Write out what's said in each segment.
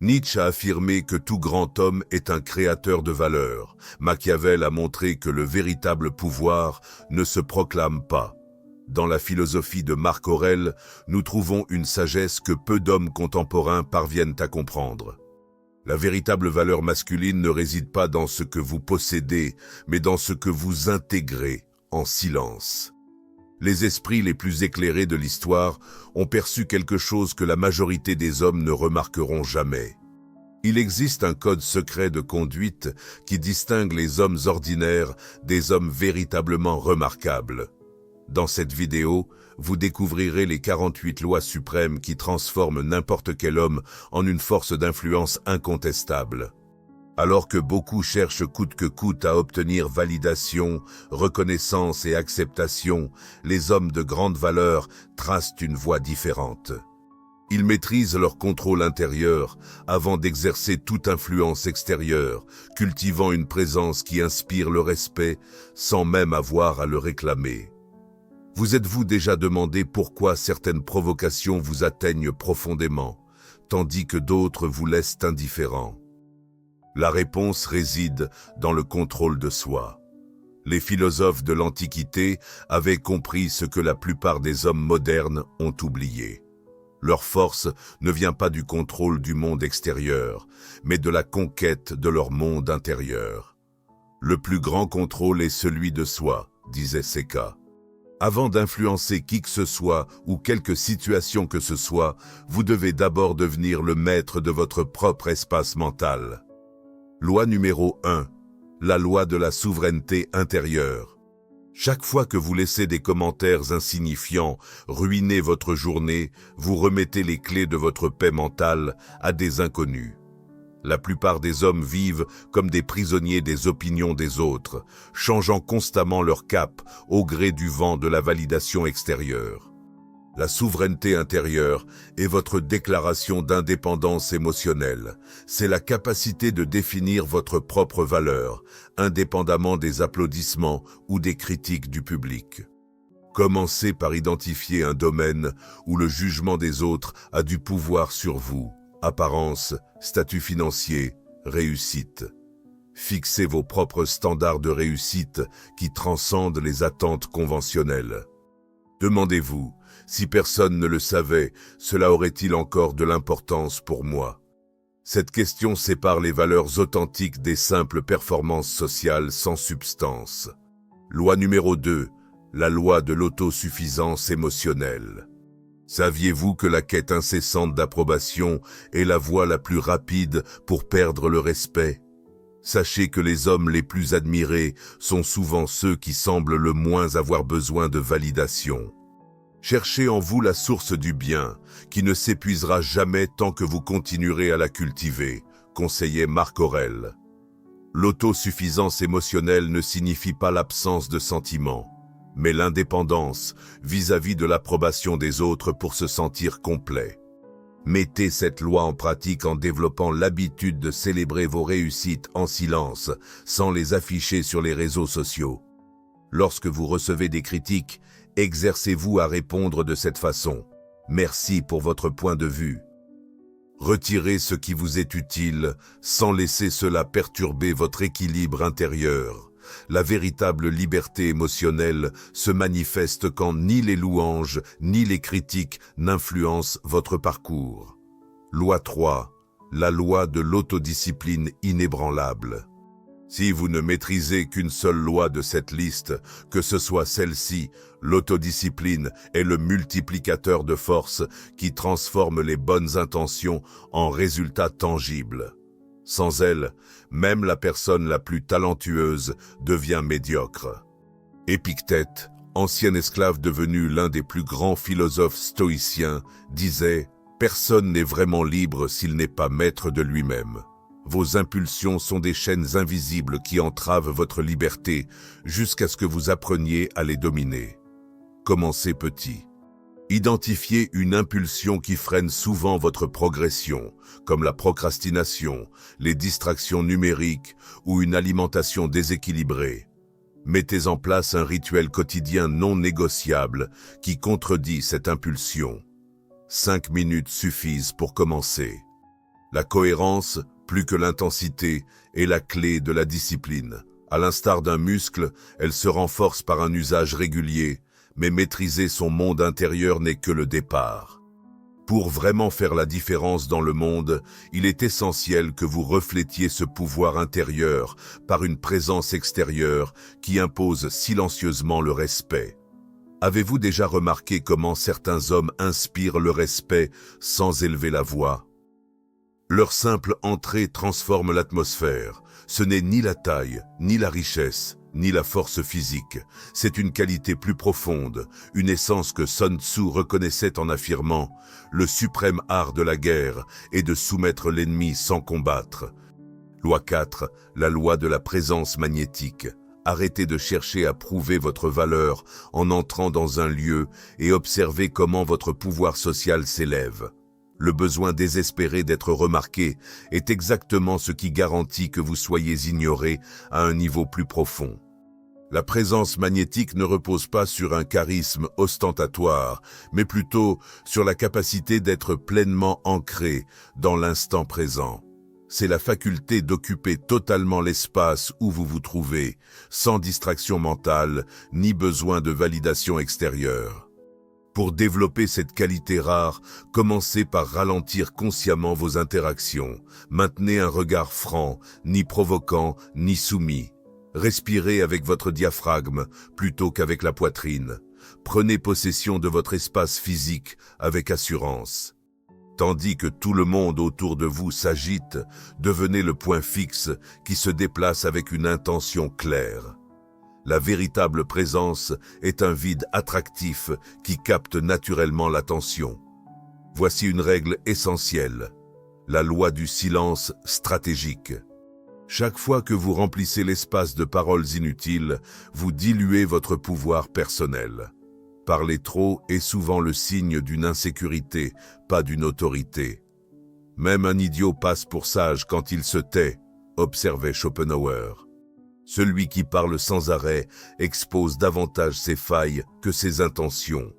Nietzsche a affirmé que tout grand homme est un créateur de valeur. Machiavel a montré que le véritable pouvoir ne se proclame pas. Dans la philosophie de Marc Aurèle, nous trouvons une sagesse que peu d'hommes contemporains parviennent à comprendre. La véritable valeur masculine ne réside pas dans ce que vous possédez, mais dans ce que vous intégrez en silence. Les esprits les plus éclairés de l'histoire ont perçu quelque chose que la majorité des hommes ne remarqueront jamais. Il existe un code secret de conduite qui distingue les hommes ordinaires des hommes véritablement remarquables. Dans cette vidéo, vous découvrirez les 48 lois suprêmes qui transforment n'importe quel homme en une force d'influence incontestable. Alors que beaucoup cherchent coûte que coûte à obtenir validation, reconnaissance et acceptation, les hommes de grande valeur tracent une voie différente. Ils maîtrisent leur contrôle intérieur avant d'exercer toute influence extérieure, cultivant une présence qui inspire le respect sans même avoir à le réclamer. Vous êtes-vous déjà demandé pourquoi certaines provocations vous atteignent profondément, tandis que d'autres vous laissent indifférents? La réponse réside dans le contrôle de soi. Les philosophes de l'Antiquité avaient compris ce que la plupart des hommes modernes ont oublié. Leur force ne vient pas du contrôle du monde extérieur, mais de la conquête de leur monde intérieur. Le plus grand contrôle est celui de soi, disait Séka. Avant d'influencer qui que ce soit ou quelque situation que ce soit, vous devez d'abord devenir le maître de votre propre espace mental. Loi numéro 1. La loi de la souveraineté intérieure. Chaque fois que vous laissez des commentaires insignifiants ruiner votre journée, vous remettez les clés de votre paix mentale à des inconnus. La plupart des hommes vivent comme des prisonniers des opinions des autres, changeant constamment leur cap au gré du vent de la validation extérieure. La souveraineté intérieure est votre déclaration d'indépendance émotionnelle. C'est la capacité de définir votre propre valeur, indépendamment des applaudissements ou des critiques du public. Commencez par identifier un domaine où le jugement des autres a du pouvoir sur vous. Apparence, statut financier, réussite. Fixez vos propres standards de réussite qui transcendent les attentes conventionnelles. Demandez-vous, si personne ne le savait, cela aurait-il encore de l'importance pour moi? Cette question sépare les valeurs authentiques des simples performances sociales sans substance. Loi numéro 2, la loi de l'autosuffisance émotionnelle. Saviez-vous que la quête incessante d'approbation est la voie la plus rapide pour perdre le respect? Sachez que les hommes les plus admirés sont souvent ceux qui semblent le moins avoir besoin de validation. Cherchez en vous la source du bien, qui ne s'épuisera jamais tant que vous continuerez à la cultiver, conseillait Marc Aurèle. L'autosuffisance émotionnelle ne signifie pas l'absence de sentiments, mais l'indépendance vis-à-vis de l'approbation des autres pour se sentir complet. Mettez cette loi en pratique en développant l'habitude de célébrer vos réussites en silence, sans les afficher sur les réseaux sociaux. Lorsque vous recevez des critiques, exercez-vous à répondre de cette façon. Merci pour votre point de vue. Retirez ce qui vous est utile, sans laisser cela perturber votre équilibre intérieur. La véritable liberté émotionnelle se manifeste quand ni les louanges ni les critiques n'influencent votre parcours. Loi 3. La loi de l'autodiscipline inébranlable. Si vous ne maîtrisez qu'une seule loi de cette liste, que ce soit celle-ci, l'autodiscipline est le multiplicateur de force qui transforme les bonnes intentions en résultats tangibles. Sans elle, même la personne la plus talentueuse devient médiocre. Épictète, ancien esclave devenu l'un des plus grands philosophes stoïciens, disait « Personne n'est vraiment libre s'il n'est pas maître de lui-même ». Vos impulsions sont des chaînes invisibles qui entravent votre liberté jusqu'à ce que vous appreniez à les dominer. Commencez petit. Identifiez une impulsion qui freine souvent votre progression, comme la procrastination, les distractions numériques ou une alimentation déséquilibrée. Mettez en place un rituel quotidien non négociable qui contredit cette impulsion. 5 minutes suffisent pour commencer. La cohérence, plus que l'intensité, est la clé de la discipline. À l'instar d'un muscle, elle se renforce par un usage régulier, mais maîtriser son monde intérieur n'est que le départ. Pour vraiment faire la différence dans le monde, il est essentiel que vous reflétiez ce pouvoir intérieur par une présence extérieure qui impose silencieusement le respect. Avez-vous déjà remarqué comment certains hommes inspirent le respect sans élever la voix? Leur simple entrée transforme l'atmosphère. Ce n'est ni la taille, ni la richesse, ni la force physique. C'est une qualité plus profonde, une essence que Sun Tzu reconnaissait en affirmant « Le suprême art de la guerre est de soumettre l'ennemi sans combattre ». Loi 4, la loi de la présence magnétique. Arrêtez de chercher à prouver votre valeur en entrant dans un lieu et observez comment votre pouvoir social s'élève. Le besoin désespéré d'être remarqué est exactement ce qui garantit que vous soyez ignoré à un niveau plus profond. La présence magnétique ne repose pas sur un charisme ostentatoire, mais plutôt sur la capacité d'être pleinement ancré dans l'instant présent. C'est la faculté d'occuper totalement l'espace où vous vous trouvez, sans distraction mentale ni besoin de validation extérieure. Pour développer cette qualité rare, commencez par ralentir consciemment vos interactions. Maintenez un regard franc, ni provoquant, ni soumis. Respirez avec votre diaphragme plutôt qu'avec la poitrine. Prenez possession de votre espace physique avec assurance. Tandis que tout le monde autour de vous s'agite, devenez le point fixe qui se déplace avec une intention claire. La véritable présence est un vide attractif qui capte naturellement l'attention. Voici une règle essentielle, la loi du silence stratégique. Chaque fois que vous remplissez l'espace de paroles inutiles, vous diluez votre pouvoir personnel. Parler trop est souvent le signe d'une insécurité, pas d'une autorité. Même un idiot passe pour sage quand il se tait, observait Schopenhauer. Celui qui parle sans arrêt expose davantage ses failles que ses intentions.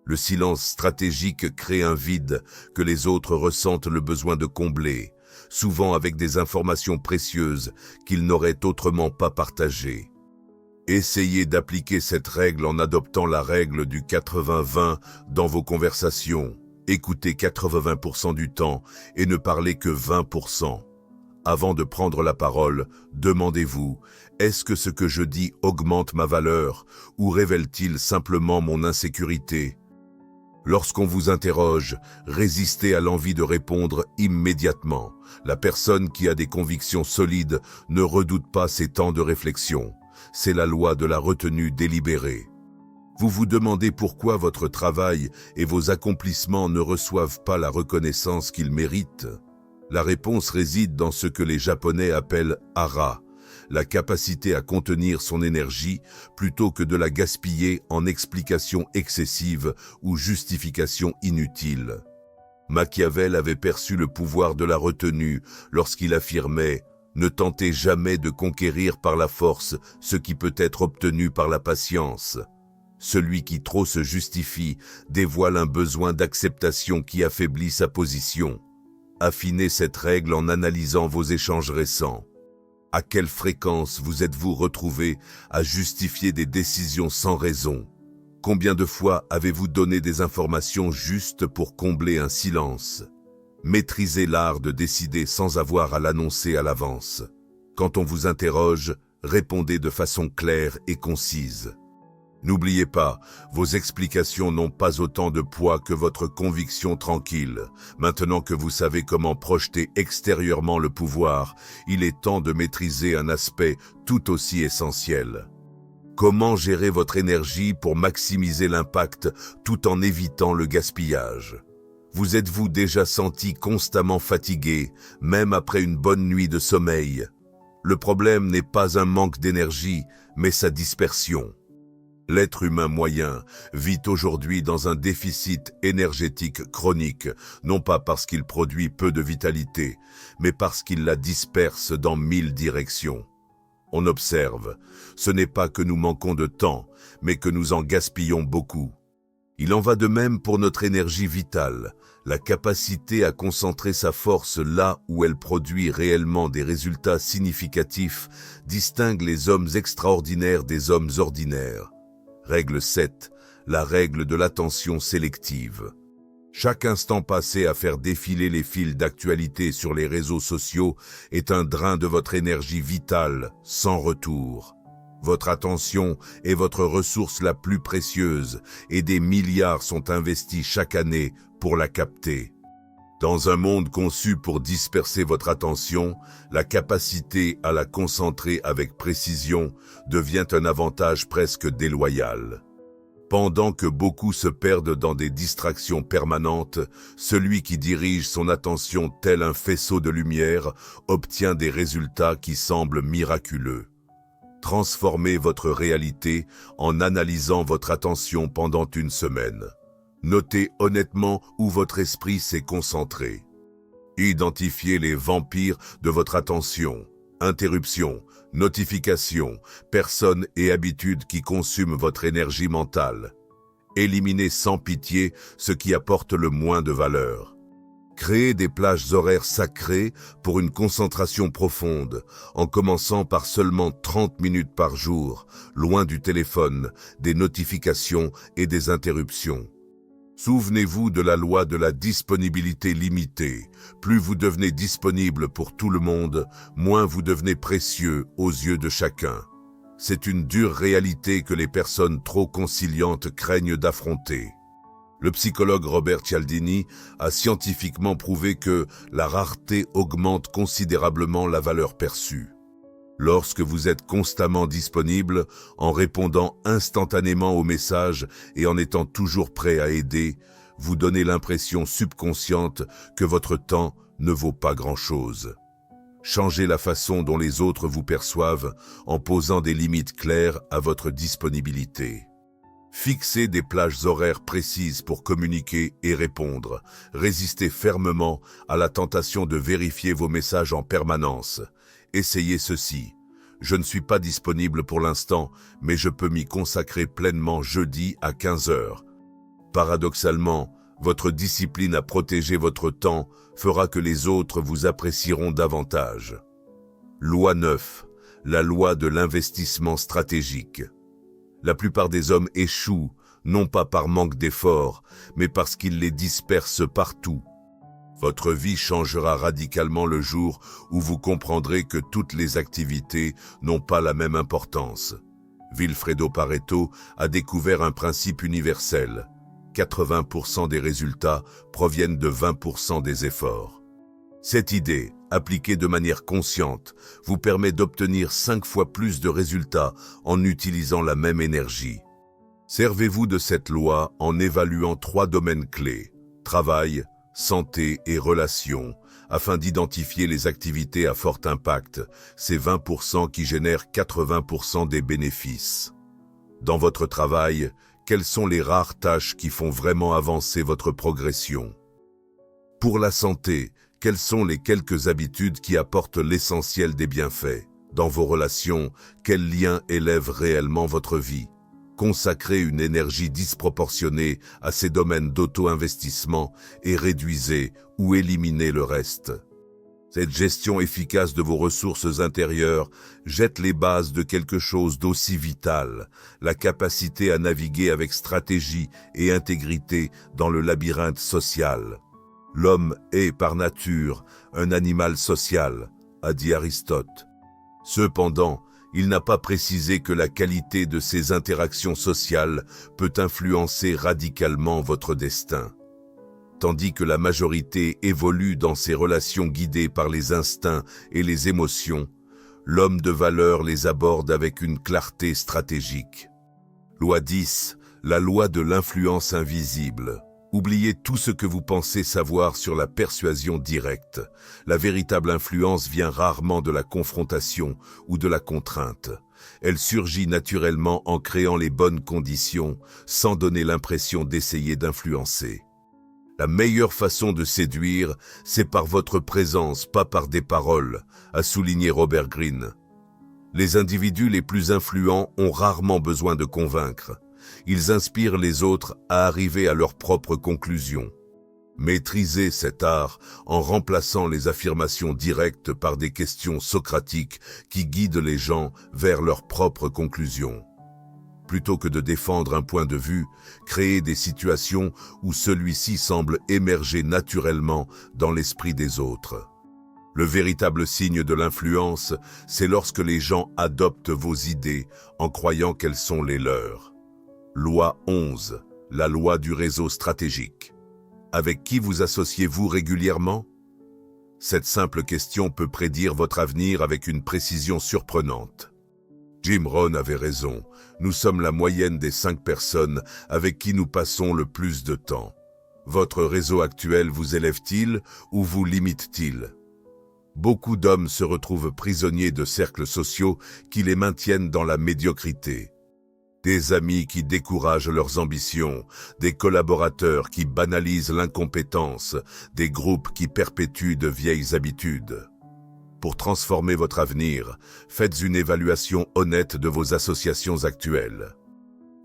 Le silence stratégique crée un vide que les autres ressentent le besoin de combler, souvent avec des informations précieuses qu'ils n'auraient autrement pas partagées. Essayez d'appliquer cette règle en adoptant la règle du 80-20 dans vos conversations. Écoutez 80% du temps et ne parlez que 20%. Avant de prendre la parole, demandez-vous, est-ce que ce que je dis augmente ma valeur ou révèle-t-il simplement mon insécurité? Lorsqu'on vous interroge, résistez à l'envie de répondre immédiatement. La personne qui a des convictions solides ne redoute pas ces temps de réflexion. C'est la loi de la retenue délibérée. Vous vous demandez pourquoi votre travail et vos accomplissements ne reçoivent pas la reconnaissance qu'ils méritent? La réponse réside dans ce que les Japonais appellent hara, la capacité à contenir son énergie plutôt que de la gaspiller en explications excessives ou justifications inutiles. Machiavel avait perçu le pouvoir de la retenue lorsqu'il affirmait « Ne tentez jamais de conquérir par la force ce qui peut être obtenu par la patience. Celui qui trop se justifie dévoile un besoin d'acceptation qui affaiblit sa position. » Affinez cette règle en analysant vos échanges récents. À quelle fréquence vous êtes-vous retrouvé à justifier des décisions sans raison? Combien de fois avez-vous donné des informations justes pour combler un silence? Maîtrisez l'art de décider sans avoir à l'annoncer à l'avance. Quand on vous interroge, répondez de façon claire et concise. N'oubliez pas, vos explications n'ont pas autant de poids que votre conviction tranquille. Maintenant que vous savez comment projeter extérieurement le pouvoir, il est temps de maîtriser un aspect tout aussi essentiel. Comment gérer votre énergie pour maximiser l'impact tout en évitant le gaspillage? Vous êtes-vous déjà senti constamment fatigué, même après une bonne nuit de sommeil? Le problème n'est pas un manque d'énergie, mais sa dispersion. L'être humain moyen vit aujourd'hui dans un déficit énergétique chronique, non pas parce qu'il produit peu de vitalité, mais parce qu'il la disperse dans 1000 directions. On observe, ce n'est pas que nous manquons de temps, mais que nous en gaspillons beaucoup. Il en va de même pour notre énergie vitale. La capacité à concentrer sa force là où elle produit réellement des résultats significatifs distingue les hommes extraordinaires des hommes ordinaires. Règle 7. La règle de l'attention sélective. Chaque instant passé à faire défiler les fils d'actualité sur les réseaux sociaux est un drain de votre énergie vitale, sans retour. Votre attention est votre ressource la plus précieuse et des milliards sont investis chaque année pour la capter. Dans un monde conçu pour disperser votre attention, la capacité à la concentrer avec précision devient un avantage presque déloyal. Pendant que beaucoup se perdent dans des distractions permanentes, celui qui dirige son attention tel un faisceau de lumière obtient des résultats qui semblent miraculeux. Transformez votre réalité en analysant votre attention pendant une semaine. Notez honnêtement où votre esprit s'est concentré. Identifiez les vampires de votre attention, interruptions, notifications, personnes et habitudes qui consument votre énergie mentale. Éliminez sans pitié ce qui apporte le moins de valeur. Créez des plages horaires sacrées pour une concentration profonde, en commençant par seulement 30 minutes par jour, loin du téléphone, des notifications et des interruptions. Souvenez-vous de la loi de la disponibilité limitée. Plus vous devenez disponible pour tout le monde, moins vous devenez précieux aux yeux de chacun. C'est une dure réalité que les personnes trop conciliantes craignent d'affronter. Le psychologue Robert Cialdini a scientifiquement prouvé que la rareté augmente considérablement la valeur perçue. Lorsque vous êtes constamment disponible, en répondant instantanément aux messages et en étant toujours prêt à aider, vous donnez l'impression subconsciente que votre temps ne vaut pas grand-chose. Changez la façon dont les autres vous perçoivent en posant des limites claires à votre disponibilité. Fixez des plages horaires précises pour communiquer et répondre. Résistez fermement à la tentation de vérifier vos messages en permanence. Essayez ceci. Je ne suis pas disponible pour l'instant, mais je peux m'y consacrer pleinement jeudi à 15 heures. Paradoxalement, votre discipline à protéger votre temps fera que les autres vous apprécieront davantage. Loi 9. La loi de l'investissement stratégique. La plupart des hommes échouent, non pas par manque d'efforts, mais parce qu'ils les dispersent partout. Votre vie changera radicalement le jour où vous comprendrez que toutes les activités n'ont pas la même importance. Vilfredo Pareto a découvert un principe universel. 80% des résultats proviennent de 20% des efforts. Cette idée, appliquée de manière consciente, vous permet d'obtenir 5 fois plus de résultats en utilisant la même énergie. Servez-vous de cette loi en évaluant 3 domaines clés, travail, santé et relations, afin d'identifier les activités à fort impact, ces 20% qui génèrent 80% des bénéfices. Dans votre travail, quelles sont les rares tâches qui font vraiment avancer votre progression? Pour la santé, quelles sont les quelques habitudes qui apportent l'essentiel des bienfaits? Dans vos relations, quels liens élèvent réellement votre vie? Consacrez une énergie disproportionnée à ces domaines d'auto-investissement et réduisez ou éliminez le reste. Cette gestion efficace de vos ressources intérieures jette les bases de quelque chose d'aussi vital, la capacité à naviguer avec stratégie et intégrité dans le labyrinthe social. L'homme est, par nature, un animal social, a dit Aristote. Cependant, il n'a pas précisé que la qualité de ces interactions sociales peut influencer radicalement votre destin. Tandis que la majorité évolue dans ses relations guidées par les instincts et les émotions, l'homme de valeur les aborde avec une clarté stratégique. Loi 10, la loi de l'influence invisible. Oubliez tout ce que vous pensez savoir sur la persuasion directe. La véritable influence vient rarement de la confrontation ou de la contrainte. Elle surgit naturellement en créant les bonnes conditions, sans donner l'impression d'essayer d'influencer. La meilleure façon de séduire, c'est par votre présence, pas par des paroles, a souligné Robert Greene. Les individus les plus influents ont rarement besoin de convaincre. ils inspirent les autres à arriver à leurs propres conclusions. Maîtrisez cet art en remplaçant les affirmations directes par des questions socratiques qui guident les gens vers leurs propres conclusions. Plutôt que de défendre un point de vue, créez des situations où celui-ci semble émerger naturellement dans l'esprit des autres. Le véritable signe de l'influence, c'est lorsque les gens adoptent vos idées en croyant qu'elles sont les leurs. Loi 11, la loi du réseau stratégique. Avec qui vous associez-vous régulièrement? Cette simple question peut prédire votre avenir avec une précision surprenante. Jim Rohn avait raison, nous sommes la moyenne des 5 personnes avec qui nous passons le plus de temps. Votre réseau actuel vous élève-t-il ou vous limite-t-il? Beaucoup d'hommes se retrouvent prisonniers de cercles sociaux qui les maintiennent dans la médiocrité. Des amis qui découragent leurs ambitions, des collaborateurs qui banalisent l'incompétence, des groupes qui perpétuent de vieilles habitudes. Pour transformer votre avenir, faites une évaluation honnête de vos associations actuelles.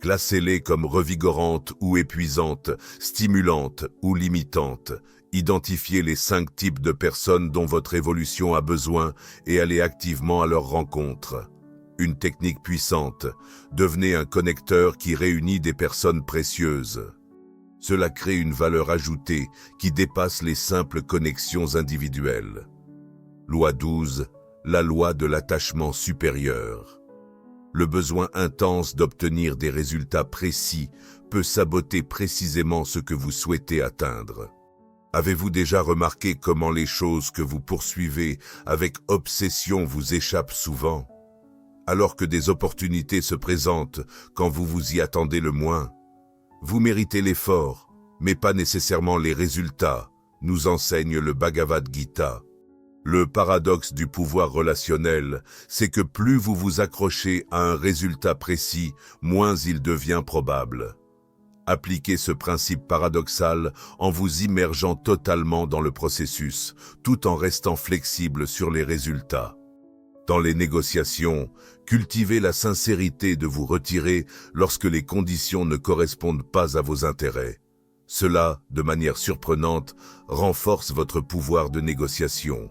Classez-les comme revigorantes ou épuisantes, stimulantes ou limitantes. Identifiez les 5 types de personnes dont votre évolution a besoin et allez activement à leur rencontre. Une technique puissante, devenez un connecteur qui réunit des personnes précieuses. Cela crée une valeur ajoutée qui dépasse les simples connexions individuelles. Loi 12, la loi de l'attachement supérieur. Le besoin intense d'obtenir des résultats précis peut saboter précisément ce que vous souhaitez atteindre. Avez-vous déjà remarqué comment les choses que vous poursuivez avec obsession vous échappent souvent? Alors que des opportunités se présentent quand vous vous y attendez le moins. Vous méritez l'effort, mais pas nécessairement les résultats, nous enseigne le Bhagavad Gita. Le paradoxe du pouvoir relationnel, c'est que plus vous vous accrochez à un résultat précis, moins il devient probable. Appliquez ce principe paradoxal en vous immergeant totalement dans le processus, tout en restant flexible sur les résultats. Dans les négociations, cultivez la sincérité de vous retirer lorsque les conditions ne correspondent pas à vos intérêts. Cela, de manière surprenante, renforce votre pouvoir de négociation.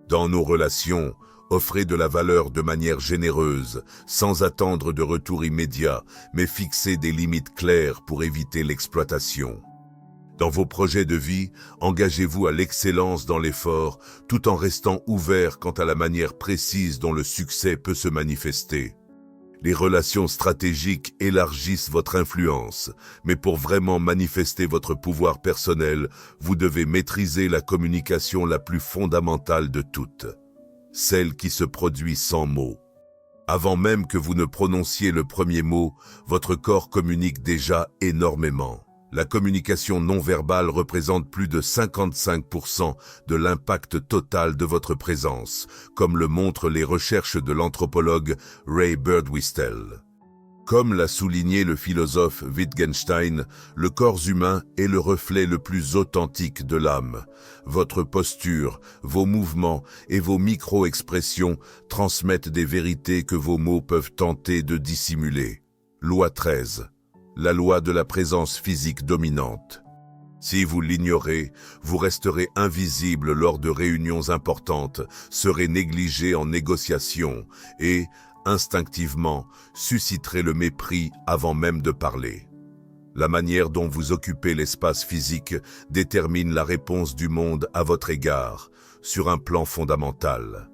Dans nos relations, offrez de la valeur de manière généreuse, sans attendre de retour immédiat, mais fixez des limites claires pour éviter l'exploitation. Dans vos projets de vie, engagez-vous à l'excellence dans l'effort, tout en restant ouvert quant à la manière précise dont le succès peut se manifester. Les relations stratégiques élargissent votre influence, mais pour vraiment manifester votre pouvoir personnel, vous devez maîtriser la communication la plus fondamentale de toutes, celle qui se produit sans mots. Avant même que vous ne prononciez le premier mot, votre corps communique déjà énormément. La communication non verbale représente plus de 55% de l'impact total de votre présence, comme le montrent les recherches de l'anthropologue Ray Birdwhistell. Comme l'a souligné le philosophe Wittgenstein, le corps humain est le reflet le plus authentique de l'âme. Votre posture, vos mouvements et vos micro-expressions transmettent des vérités que vos mots peuvent tenter de dissimuler. Loi 13. La loi de la présence physique dominante. Si vous l'ignorez, vous resterez invisible lors de réunions importantes, serez négligé en négociation et, instinctivement, susciterez le mépris avant même de parler. La manière dont vous occupez l'espace physique détermine la réponse du monde à votre égard, sur un plan fondamental.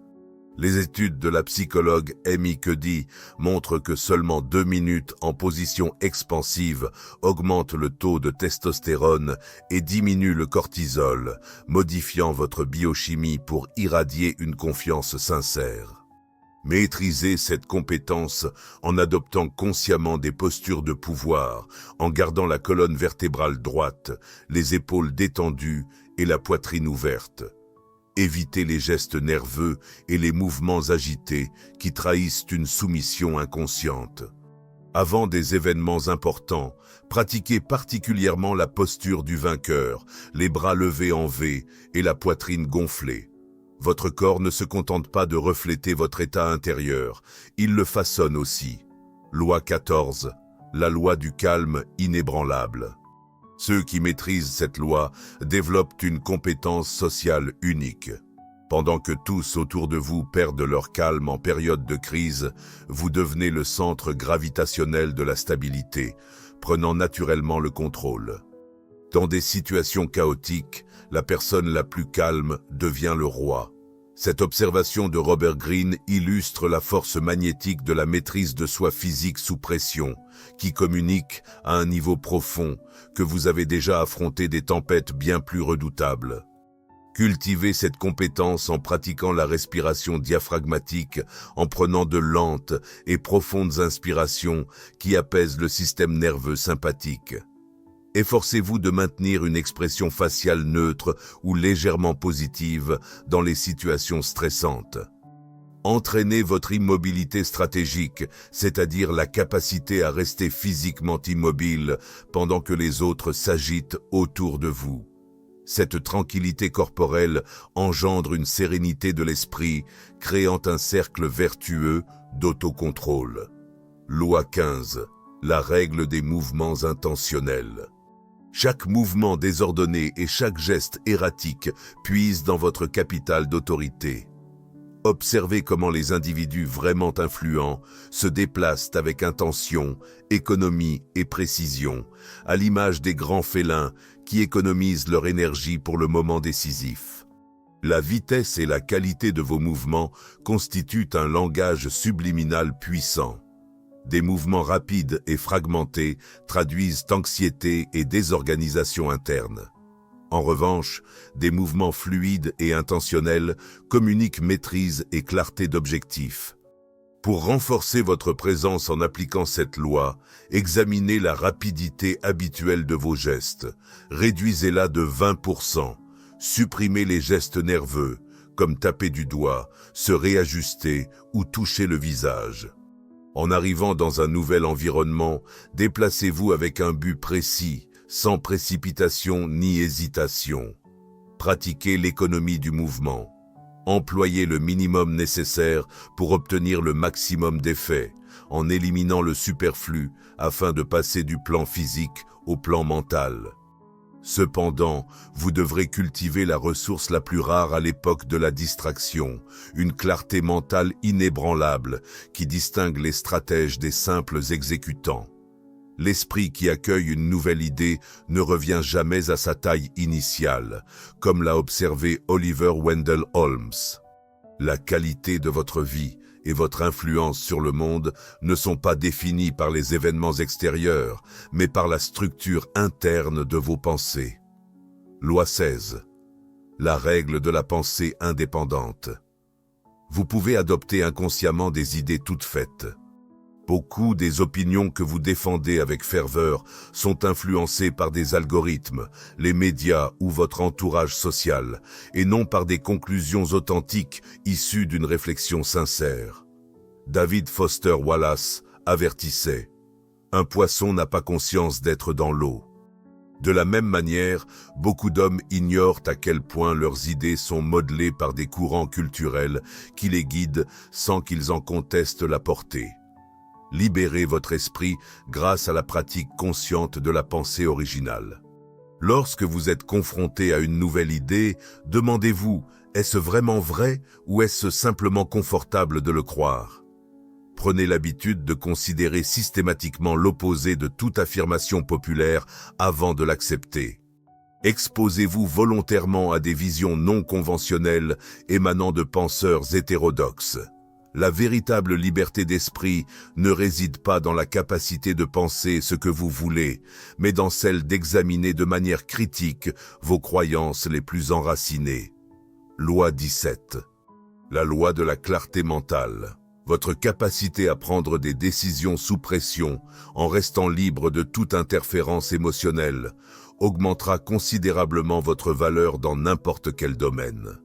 Les études de la psychologue Amy Cuddy montrent que seulement 2 minutes en position expansive augmentent le taux de testostérone et diminuent le cortisol, modifiant votre biochimie pour irradier une confiance sincère. Maîtrisez cette compétence en adoptant consciemment des postures de pouvoir, en gardant la colonne vertébrale droite, les épaules détendues et la poitrine ouverte. Évitez les gestes nerveux et les mouvements agités qui trahissent une soumission inconsciente. Avant des événements importants, pratiquez particulièrement la posture du vainqueur, les bras levés en V et la poitrine gonflée. Votre corps ne se contente pas de refléter votre état intérieur, il le façonne aussi. Loi 14. la loi du calme inébranlable. Ceux qui maîtrisent cette loi développent une compétence sociale unique. Pendant que tous autour de vous perdent leur calme en période de crise, vous devenez le centre gravitationnel de la stabilité, prenant naturellement le contrôle. Dans des situations chaotiques, la personne la plus calme devient le roi. Cette observation de Robert Greene illustre la force magnétique de la maîtrise de soi physique sous pression, qui communique à un niveau profond que vous avez déjà affronté des tempêtes bien plus redoutables. Cultivez cette compétence en pratiquant la respiration diaphragmatique, en prenant de lentes et profondes inspirations qui apaisent le système nerveux sympathique. Efforcez-vous de maintenir une expression faciale neutre ou légèrement positive dans les situations stressantes. Entraînez votre immobilité stratégique, c'est-à-dire la capacité à rester physiquement immobile pendant que les autres s'agitent autour de vous. Cette tranquillité corporelle engendre une sérénité de l'esprit, créant un cercle vertueux d'autocontrôle. Loi 15. La règle des mouvements intentionnels. Chaque mouvement désordonné et chaque geste erratique puise dans votre capital d'autorité. Observez comment les individus vraiment influents se déplacent avec intention, économie et précision, à l'image des grands félins qui économisent leur énergie pour le moment décisif. La vitesse et la qualité de vos mouvements constituent un langage subliminal puissant. Des mouvements rapides et fragmentés traduisent anxiété et désorganisation interne. En revanche, des mouvements fluides et intentionnels communiquent maîtrise et clarté d'objectif. Pour renforcer votre présence en appliquant cette loi, examinez la rapidité habituelle de vos gestes. Réduisez-la de 20%. Supprimez les gestes nerveux, comme taper du doigt, se réajuster ou toucher le visage. En arrivant dans un nouvel environnement, déplacez-vous avec un but précis, sans précipitation ni hésitation. Pratiquez l'économie du mouvement. Employez le minimum nécessaire pour obtenir le maximum d'effets, en éliminant le superflu afin de passer du plan physique au plan mental. Cependant, vous devrez cultiver la ressource la plus rare à l'époque de la distraction, une clarté mentale inébranlable qui distingue les stratèges des simples exécutants. L'esprit qui accueille une nouvelle idée ne revient jamais à sa taille initiale, comme l'a observé Oliver Wendell Holmes. La qualité de votre vie et votre influence sur le monde ne sont pas définis par les événements extérieurs, mais par la structure interne de vos pensées. Loi 16. La règle de la pensée indépendante. Vous pouvez adopter inconsciemment des idées toutes faites. Beaucoup des opinions que vous défendez avec ferveur sont influencées par des algorithmes, les médias ou votre entourage social, et non par des conclusions authentiques issues d'une réflexion sincère. David Foster Wallace avertissait « Un poisson n'a pas conscience d'être dans l'eau ». De la même manière, beaucoup d'hommes ignorent à quel point leurs idées sont modelées par des courants culturels qui les guident sans qu'ils en contestent la portée. Libérez votre esprit grâce à la pratique consciente de la pensée originale. Lorsque vous êtes confronté à une nouvelle idée, demandez-vous, est-ce vraiment vrai ou est-ce simplement confortable de le croire? Prenez l'habitude de considérer systématiquement l'opposé de toute affirmation populaire avant de l'accepter. Exposez-vous volontairement à des visions non conventionnelles émanant de penseurs hétérodoxes. La véritable liberté d'esprit ne réside pas dans la capacité de penser ce que vous voulez, mais dans celle d'examiner de manière critique vos croyances les plus enracinées. Loi 17. La loi de la clarté mentale. Votre capacité à prendre des décisions sous pression, en restant libre de toute interférence émotionnelle, augmentera considérablement votre valeur dans n'importe quel domaine.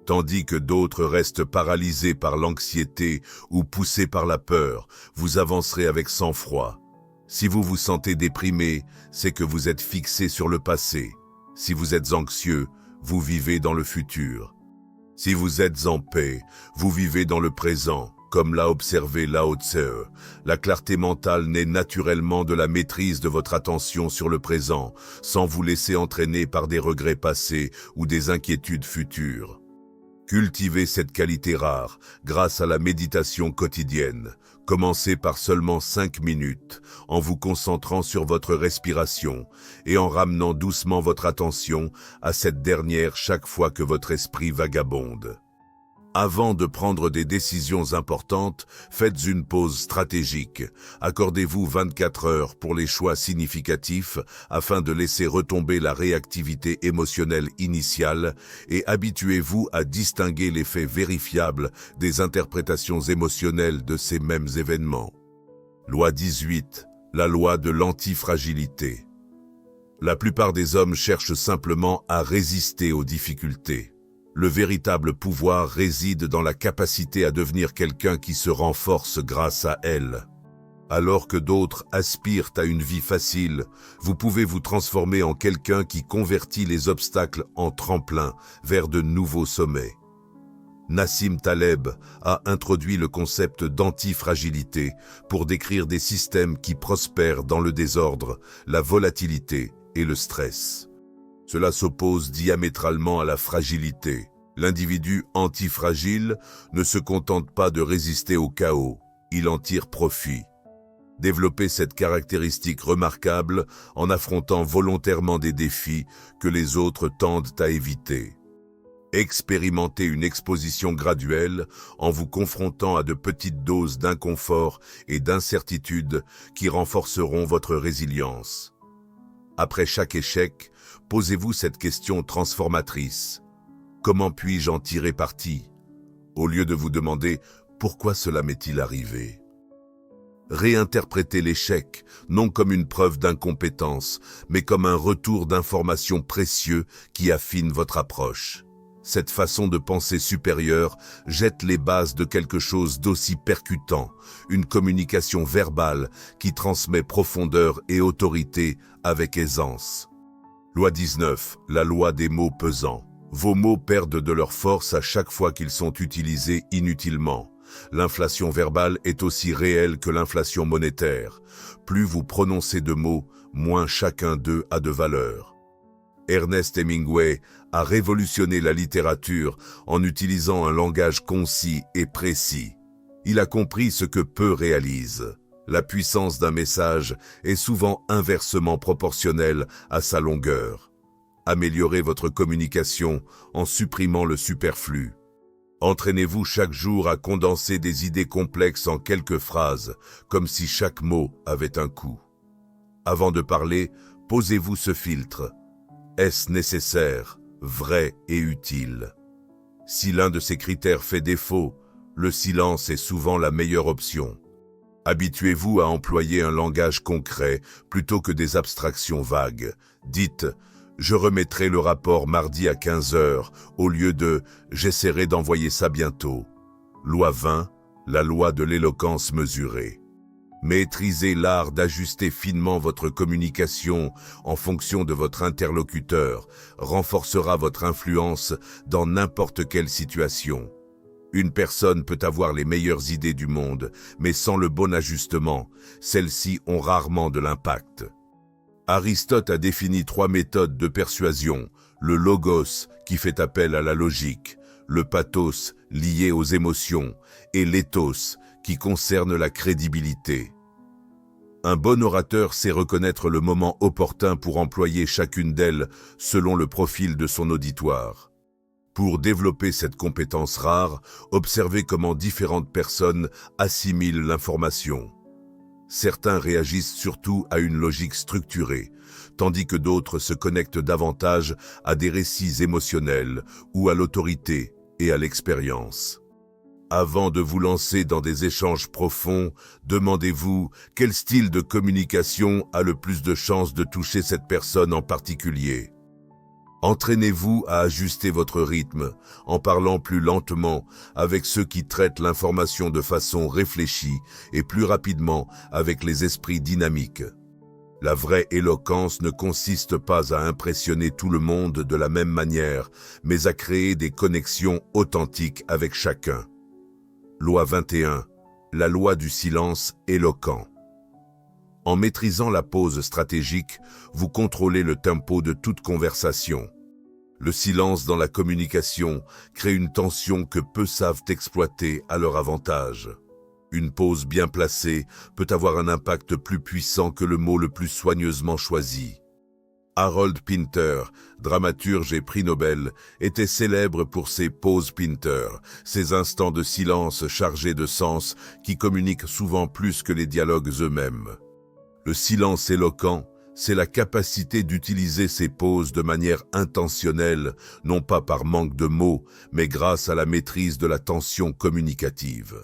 Tandis que d'autres restent paralysés par l'anxiété ou poussés par la peur, vous avancerez avec sang-froid. Si vous vous sentez déprimé, c'est que vous êtes fixé sur le passé. Si vous êtes anxieux, vous vivez dans le futur. Si vous êtes en paix, vous vivez dans le présent. Comme l'a observé Lao Tse, la clarté mentale naît naturellement de la maîtrise de votre attention sur le présent, sans vous laisser entraîner par des regrets passés ou des inquiétudes futures. Cultivez cette qualité rare grâce à la méditation quotidienne. Commencez par seulement 5 minutes, en vous concentrant sur votre respiration et en ramenant doucement votre attention à cette dernière chaque fois que votre esprit vagabonde. Avant de prendre des décisions importantes, faites une pause stratégique. Accordez-vous 24 heures pour les choix significatifs afin de laisser retomber la réactivité émotionnelle initiale et habituez-vous à distinguer les faits vérifiables des interprétations émotionnelles de ces mêmes événements. Loi 18. La loi de l'antifragilité. La plupart des hommes cherchent simplement à résister aux difficultés. Le véritable pouvoir réside dans la capacité à devenir quelqu'un qui se renforce grâce à elle. Alors que d'autres aspirent à une vie facile, vous pouvez vous transformer en quelqu'un qui convertit les obstacles en tremplin vers de nouveaux sommets. Nassim Taleb a introduit le concept d'antifragilité pour décrire des systèmes qui prospèrent dans le désordre, la volatilité et le stress. Cela s'oppose diamétralement à la fragilité. L'individu antifragile ne se contente pas de résister au chaos, il en tire profit. Développez cette caractéristique remarquable en affrontant volontairement des défis que les autres tendent à éviter. Expérimentez une exposition graduelle en vous confrontant à de petites doses d'inconfort et d'incertitude qui renforceront votre résilience. Après chaque échec, posez-vous cette question transformatrice. Comment puis-je en tirer parti? Au lieu de vous demander « Pourquoi cela m'est-il arrivé ?» Réinterprétez l'échec, non comme une preuve d'incompétence, mais comme un retour d'informations précieux qui affine votre approche. Cette façon de penser supérieure jette les bases de quelque chose d'aussi percutant, une communication verbale qui transmet profondeur et autorité avec aisance. Loi 19, la loi des mots pesants. Vos mots perdent de leur force à chaque fois qu'ils sont utilisés inutilement. L'inflation verbale est aussi réelle que l'inflation monétaire. Plus vous prononcez de mots, moins chacun d'eux a de valeur. Ernest Hemingway a révolutionné la littérature en utilisant un langage concis et précis. Il a compris ce que peu réalisent. La puissance d'un message est souvent inversement proportionnelle à sa longueur. Améliorez votre communication en supprimant le superflu. Entraînez-vous chaque jour à condenser des idées complexes en quelques phrases, comme si chaque mot avait un coût. Avant de parler, posez-vous ce filtre. Est-ce nécessaire, vrai et utile? Si l'un de ces critères fait défaut, le silence est souvent la meilleure option. Habituez-vous à employer un langage concret plutôt que des abstractions vagues. Dites « Je remettrai le rapport mardi à 15 heures » au lieu de « J'essaierai d'envoyer ça bientôt ». Loi 20, la loi de l'éloquence mesurée. Maîtrisez l'art d'ajuster finement votre communication en fonction de votre interlocuteur, renforcera votre influence dans n'importe quelle situation. Une personne peut avoir les meilleures idées du monde, mais sans le bon ajustement, celles-ci ont rarement de l'impact. Aristote a défini 3 méthodes de persuasion, le logos qui fait appel à la logique, le pathos lié aux émotions et l'éthos qui concerne la crédibilité. Un bon orateur sait reconnaître le moment opportun pour employer chacune d'elles selon le profil de son auditoire. Pour développer cette compétence rare, observez comment différentes personnes assimilent l'information. Certains réagissent surtout à une logique structurée, tandis que d'autres se connectent davantage à des récits émotionnels ou à l'autorité et à l'expérience. Avant de vous lancer dans des échanges profonds, demandez-vous quel style de communication a le plus de chances de toucher cette personne en particulier. Entraînez-vous à ajuster votre rythme en parlant plus lentement avec ceux qui traitent l'information de façon réfléchie et plus rapidement avec les esprits dynamiques. La vraie éloquence ne consiste pas à impressionner tout le monde de la même manière, mais à créer des connexions authentiques avec chacun. Loi 21. La loi du silence éloquent. En maîtrisant la pause stratégique, vous contrôlez le tempo de toute conversation. Le silence dans la communication crée une tension que peu savent exploiter à leur avantage. Une pause bien placée peut avoir un impact plus puissant que le mot le plus soigneusement choisi. Harold Pinter, dramaturge et prix Nobel, était célèbre pour ses pauses Pinter, ces instants de silence chargés de sens qui communiquent souvent plus que les dialogues eux-mêmes. Le silence éloquent, c'est la capacité d'utiliser ces pauses de manière intentionnelle, non pas par manque de mots, mais grâce à la maîtrise de la tension communicative.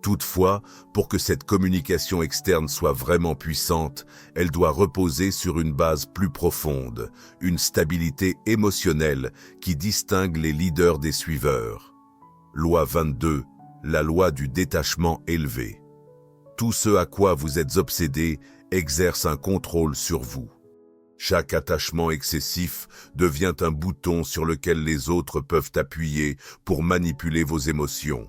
Toutefois, pour que cette communication externe soit vraiment puissante, elle doit reposer sur une base plus profonde, une stabilité émotionnelle qui distingue les leaders des suiveurs. Loi 22, la loi du détachement élevé. Tout ce à quoi vous êtes obsédé exerce un contrôle sur vous. Chaque attachement excessif devient un bouton sur lequel les autres peuvent appuyer pour manipuler vos émotions.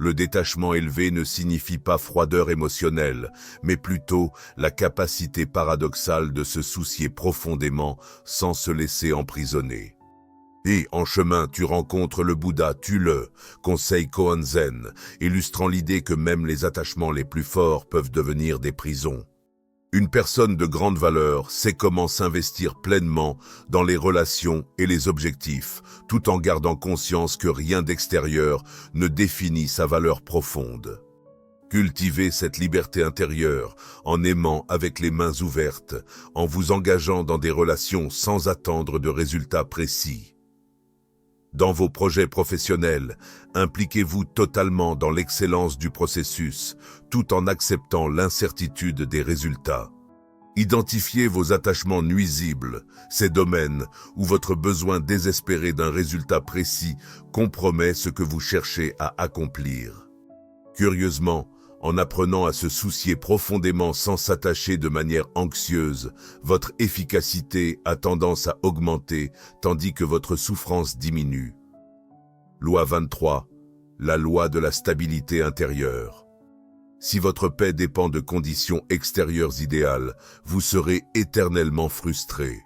Le détachement élevé ne signifie pas froideur émotionnelle, mais plutôt la capacité paradoxale de se soucier profondément sans se laisser emprisonner. Et en chemin, tu rencontres le Bouddha, tue-le, conseille Koan Zen, illustrant l'idée que même les attachements les plus forts peuvent devenir des prisons. Une personne de grande valeur sait comment s'investir pleinement dans les relations et les objectifs, tout en gardant conscience que rien d'extérieur ne définit sa valeur profonde. Cultivez cette liberté intérieure en aimant avec les mains ouvertes, en vous engageant dans des relations sans attendre de résultats précis. Dans vos projets professionnels, impliquez-vous totalement dans l'excellence du processus, tout en acceptant l'incertitude des résultats. Identifiez vos attachements nuisibles, ces domaines où votre besoin désespéré d'un résultat précis compromet ce que vous cherchez à accomplir. Curieusement, en apprenant à se soucier profondément sans s'attacher de manière anxieuse, votre efficacité a tendance à augmenter tandis que votre souffrance diminue. Loi 23. La loi de la stabilité intérieure. Si votre paix dépend de conditions extérieures idéales, vous serez éternellement frustré.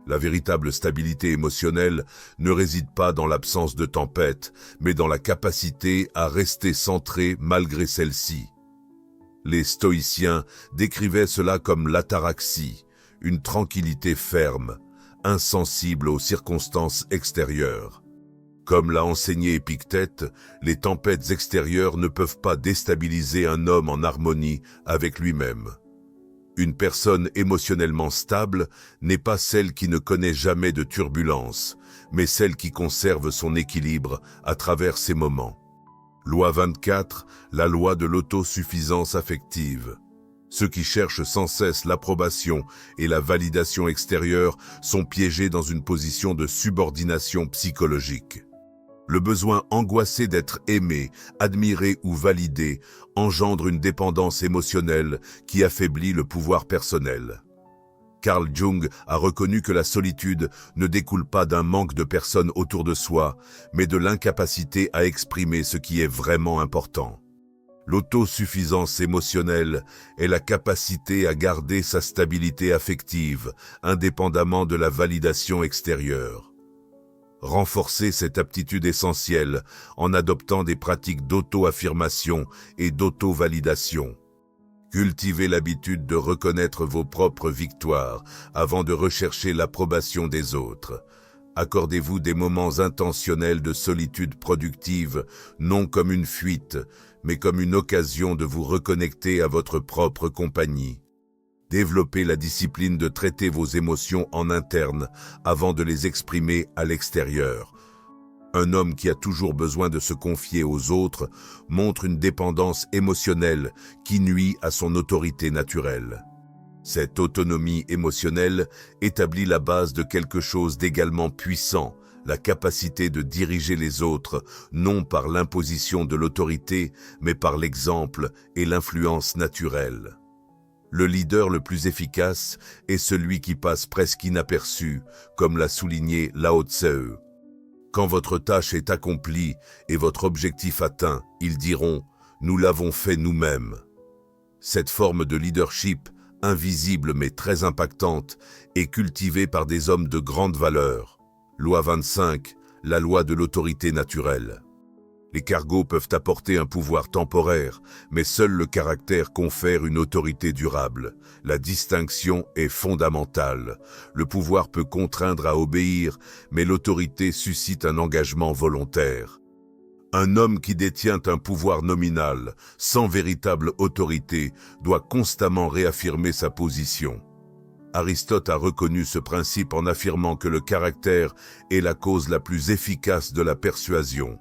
La véritable stabilité émotionnelle ne réside pas dans l'absence de tempête, mais dans la capacité à rester centré malgré celle-ci. Les stoïciens décrivaient cela comme l'ataraxie, une tranquillité ferme, insensible aux circonstances extérieures. Comme l'a enseigné Épictète, les tempêtes extérieures ne peuvent pas déstabiliser un homme en harmonie avec lui-même. Une personne émotionnellement stable n'est pas celle qui ne connaît jamais de turbulences, mais celle qui conserve son équilibre à travers ces moments. Loi 24, la loi de l'autosuffisance affective. Ceux qui cherchent sans cesse l'approbation et la validation extérieure sont piégés dans une position de subordination psychologique. Le besoin angoissé d'être aimé, admiré ou validé engendre une dépendance émotionnelle qui affaiblit le pouvoir personnel. Carl Jung a reconnu que la solitude ne découle pas d'un manque de personnes autour de soi, mais de l'incapacité à exprimer ce qui est vraiment important. L'autosuffisance émotionnelle est la capacité à garder sa stabilité affective, indépendamment de la validation extérieure. Renforcez cette aptitude essentielle en adoptant des pratiques d'auto-affirmation et d'auto-validation. Cultivez l'habitude de reconnaître vos propres victoires avant de rechercher l'approbation des autres. Accordez-vous des moments intentionnels de solitude productive, non comme une fuite, mais comme une occasion de vous reconnecter à votre propre compagnie. Développez la discipline de traiter vos émotions en interne avant de les exprimer à l'extérieur. Un homme qui a toujours besoin de se confier aux autres montre une dépendance émotionnelle qui nuit à son autorité naturelle. Cette autonomie émotionnelle établit la base de quelque chose d'également puissant, la capacité de diriger les autres, non par l'imposition de l'autorité, mais par l'exemple et l'influence naturelle. Le leader le plus efficace est celui qui passe presque inaperçu, comme l'a souligné Lao Tse. Quand votre tâche est accomplie et votre objectif atteint, ils diront « Nous l'avons fait nous-mêmes ». Cette forme de leadership, invisible mais très impactante, est cultivée par des hommes de grande valeur. Loi 25, la loi de l'autorité naturelle. Les cargos peuvent apporter un pouvoir temporaire, mais seul le caractère confère une autorité durable. La distinction est fondamentale. Le pouvoir peut contraindre à obéir, mais l'autorité suscite un engagement volontaire. Un homme qui détient un pouvoir nominal, sans véritable autorité, doit constamment réaffirmer sa position. Aristote a reconnu ce principe en affirmant que le caractère est la cause la plus efficace de la persuasion.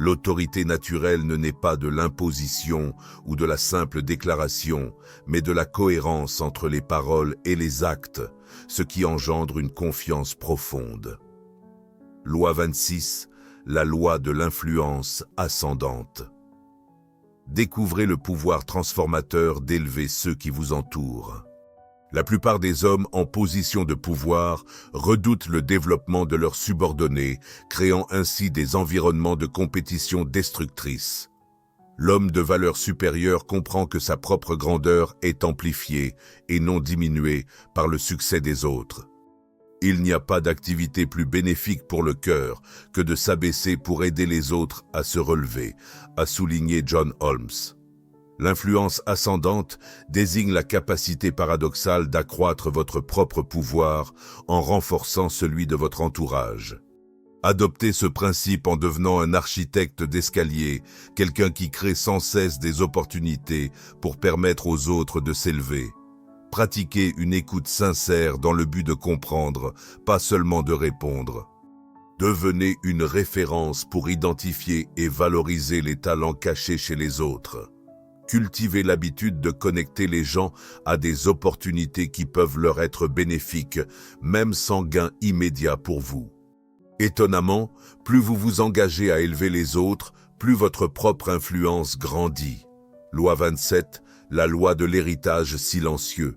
L'autorité naturelle ne naît pas de l'imposition ou de la simple déclaration, mais de la cohérence entre les paroles et les actes, ce qui engendre une confiance profonde. Loi 26, la loi de l'influence ascendante. Découvrez le pouvoir transformateur d'élever ceux qui vous entourent. La plupart des hommes en position de pouvoir redoutent le développement de leurs subordonnés, créant ainsi des environnements de compétition destructrices. L'homme de valeur supérieure comprend que sa propre grandeur est amplifiée et non diminuée par le succès des autres. Il n'y a pas d'activité plus bénéfique pour le cœur que de s'abaisser pour aider les autres à se relever, a souligné John Holmes. L'influence ascendante désigne la capacité paradoxale d'accroître votre propre pouvoir en renforçant celui de votre entourage. Adoptez ce principe en devenant un architecte d'escalier, quelqu'un qui crée sans cesse des opportunités pour permettre aux autres de s'élever. Pratiquez une écoute sincère dans le but de comprendre, pas seulement de répondre. Devenez une référence pour identifier et valoriser les talents cachés chez les autres. Cultivez l'habitude de connecter les gens à des opportunités qui peuvent leur être bénéfiques, même sans gain immédiat pour vous. Étonnamment, plus vous vous engagez à élever les autres, plus votre propre influence grandit. Loi 27, la loi de l'héritage silencieux.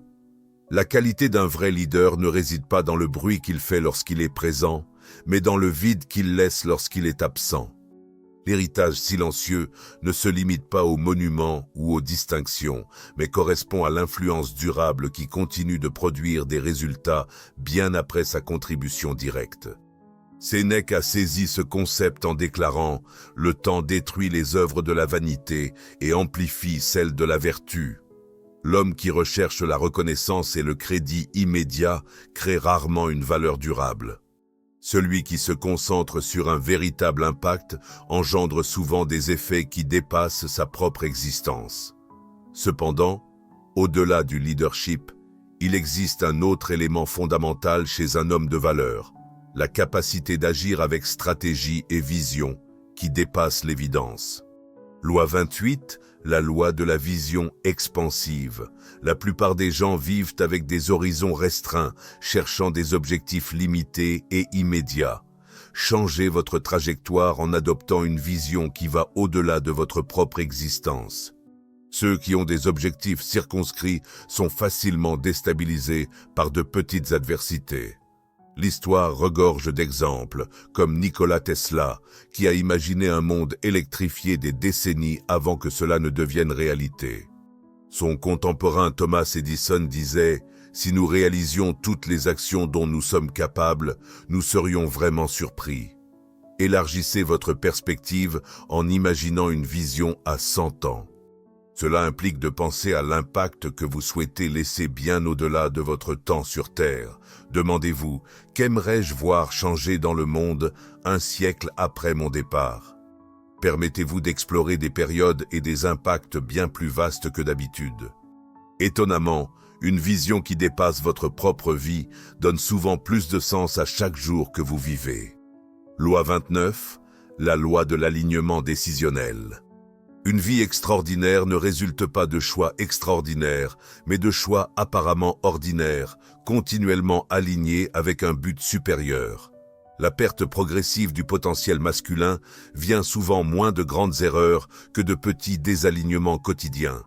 La qualité d'un vrai leader ne réside pas dans le bruit qu'il fait lorsqu'il est présent, mais dans le vide qu'il laisse lorsqu'il est absent. L'héritage silencieux ne se limite pas aux monuments ou aux distinctions, mais correspond à l'influence durable qui continue de produire des résultats bien après sa contribution directe. Sénèque a saisi ce concept en déclarant « Le temps détruit les œuvres de la vanité et amplifie celles de la vertu ». L'homme qui recherche la reconnaissance et le crédit immédiat crée rarement une valeur durable. Celui qui se concentre sur un véritable impact engendre souvent des effets qui dépassent sa propre existence. Cependant, au-delà du leadership, il existe un autre élément fondamental chez un homme de valeur, la capacité d'agir avec stratégie et vision qui dépasse l'évidence. Loi 28, la loi de la vision expansive. La plupart des gens vivent avec des horizons restreints, cherchant des objectifs limités et immédiats. Changez votre trajectoire en adoptant une vision qui va au-delà de votre propre existence. Ceux qui ont des objectifs circonscrits sont facilement déstabilisés par de petites adversités. L'histoire regorge d'exemples, comme Nikola Tesla, qui a imaginé un monde électrifié des décennies avant que cela ne devienne réalité. Son contemporain Thomas Edison disait « Si nous réalisions toutes les actions dont nous sommes capables, nous serions vraiment surpris. » Élargissez votre perspective en imaginant une vision à 100 ans. Cela implique de penser à l'impact que vous souhaitez laisser bien au-delà de votre temps sur Terre. Demandez-vous, qu'aimerais-je voir changer dans le monde un siècle après mon départ? Permettez-vous d'explorer des périodes et des impacts bien plus vastes que d'habitude. Étonnamment, une vision qui dépasse votre propre vie donne souvent plus de sens à chaque jour que vous vivez. Loi 29, la loi de l'alignement décisionnel. Une vie extraordinaire ne résulte pas de choix extraordinaires, mais de choix apparemment ordinaires, continuellement alignés avec un but supérieur. La perte progressive du potentiel masculin vient souvent moins de grandes erreurs que de petits désalignements quotidiens.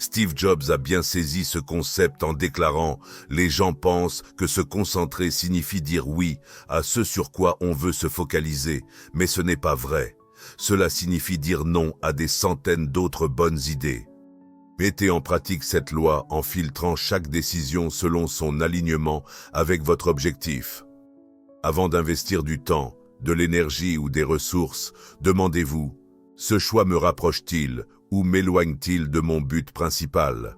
Steve Jobs a bien saisi ce concept en déclarant « Les gens pensent que se concentrer signifie dire oui à ce sur quoi on veut se focaliser, mais ce n'est pas vrai. Cela signifie dire non à des centaines d'autres bonnes idées. » Mettez en pratique cette loi en filtrant chaque décision selon son alignement avec votre objectif. Avant d'investir du temps, de l'énergie ou des ressources, demandez-vous « Ce choix me rapproche-t-il ou m'éloigne-t-il de mon but principal ?»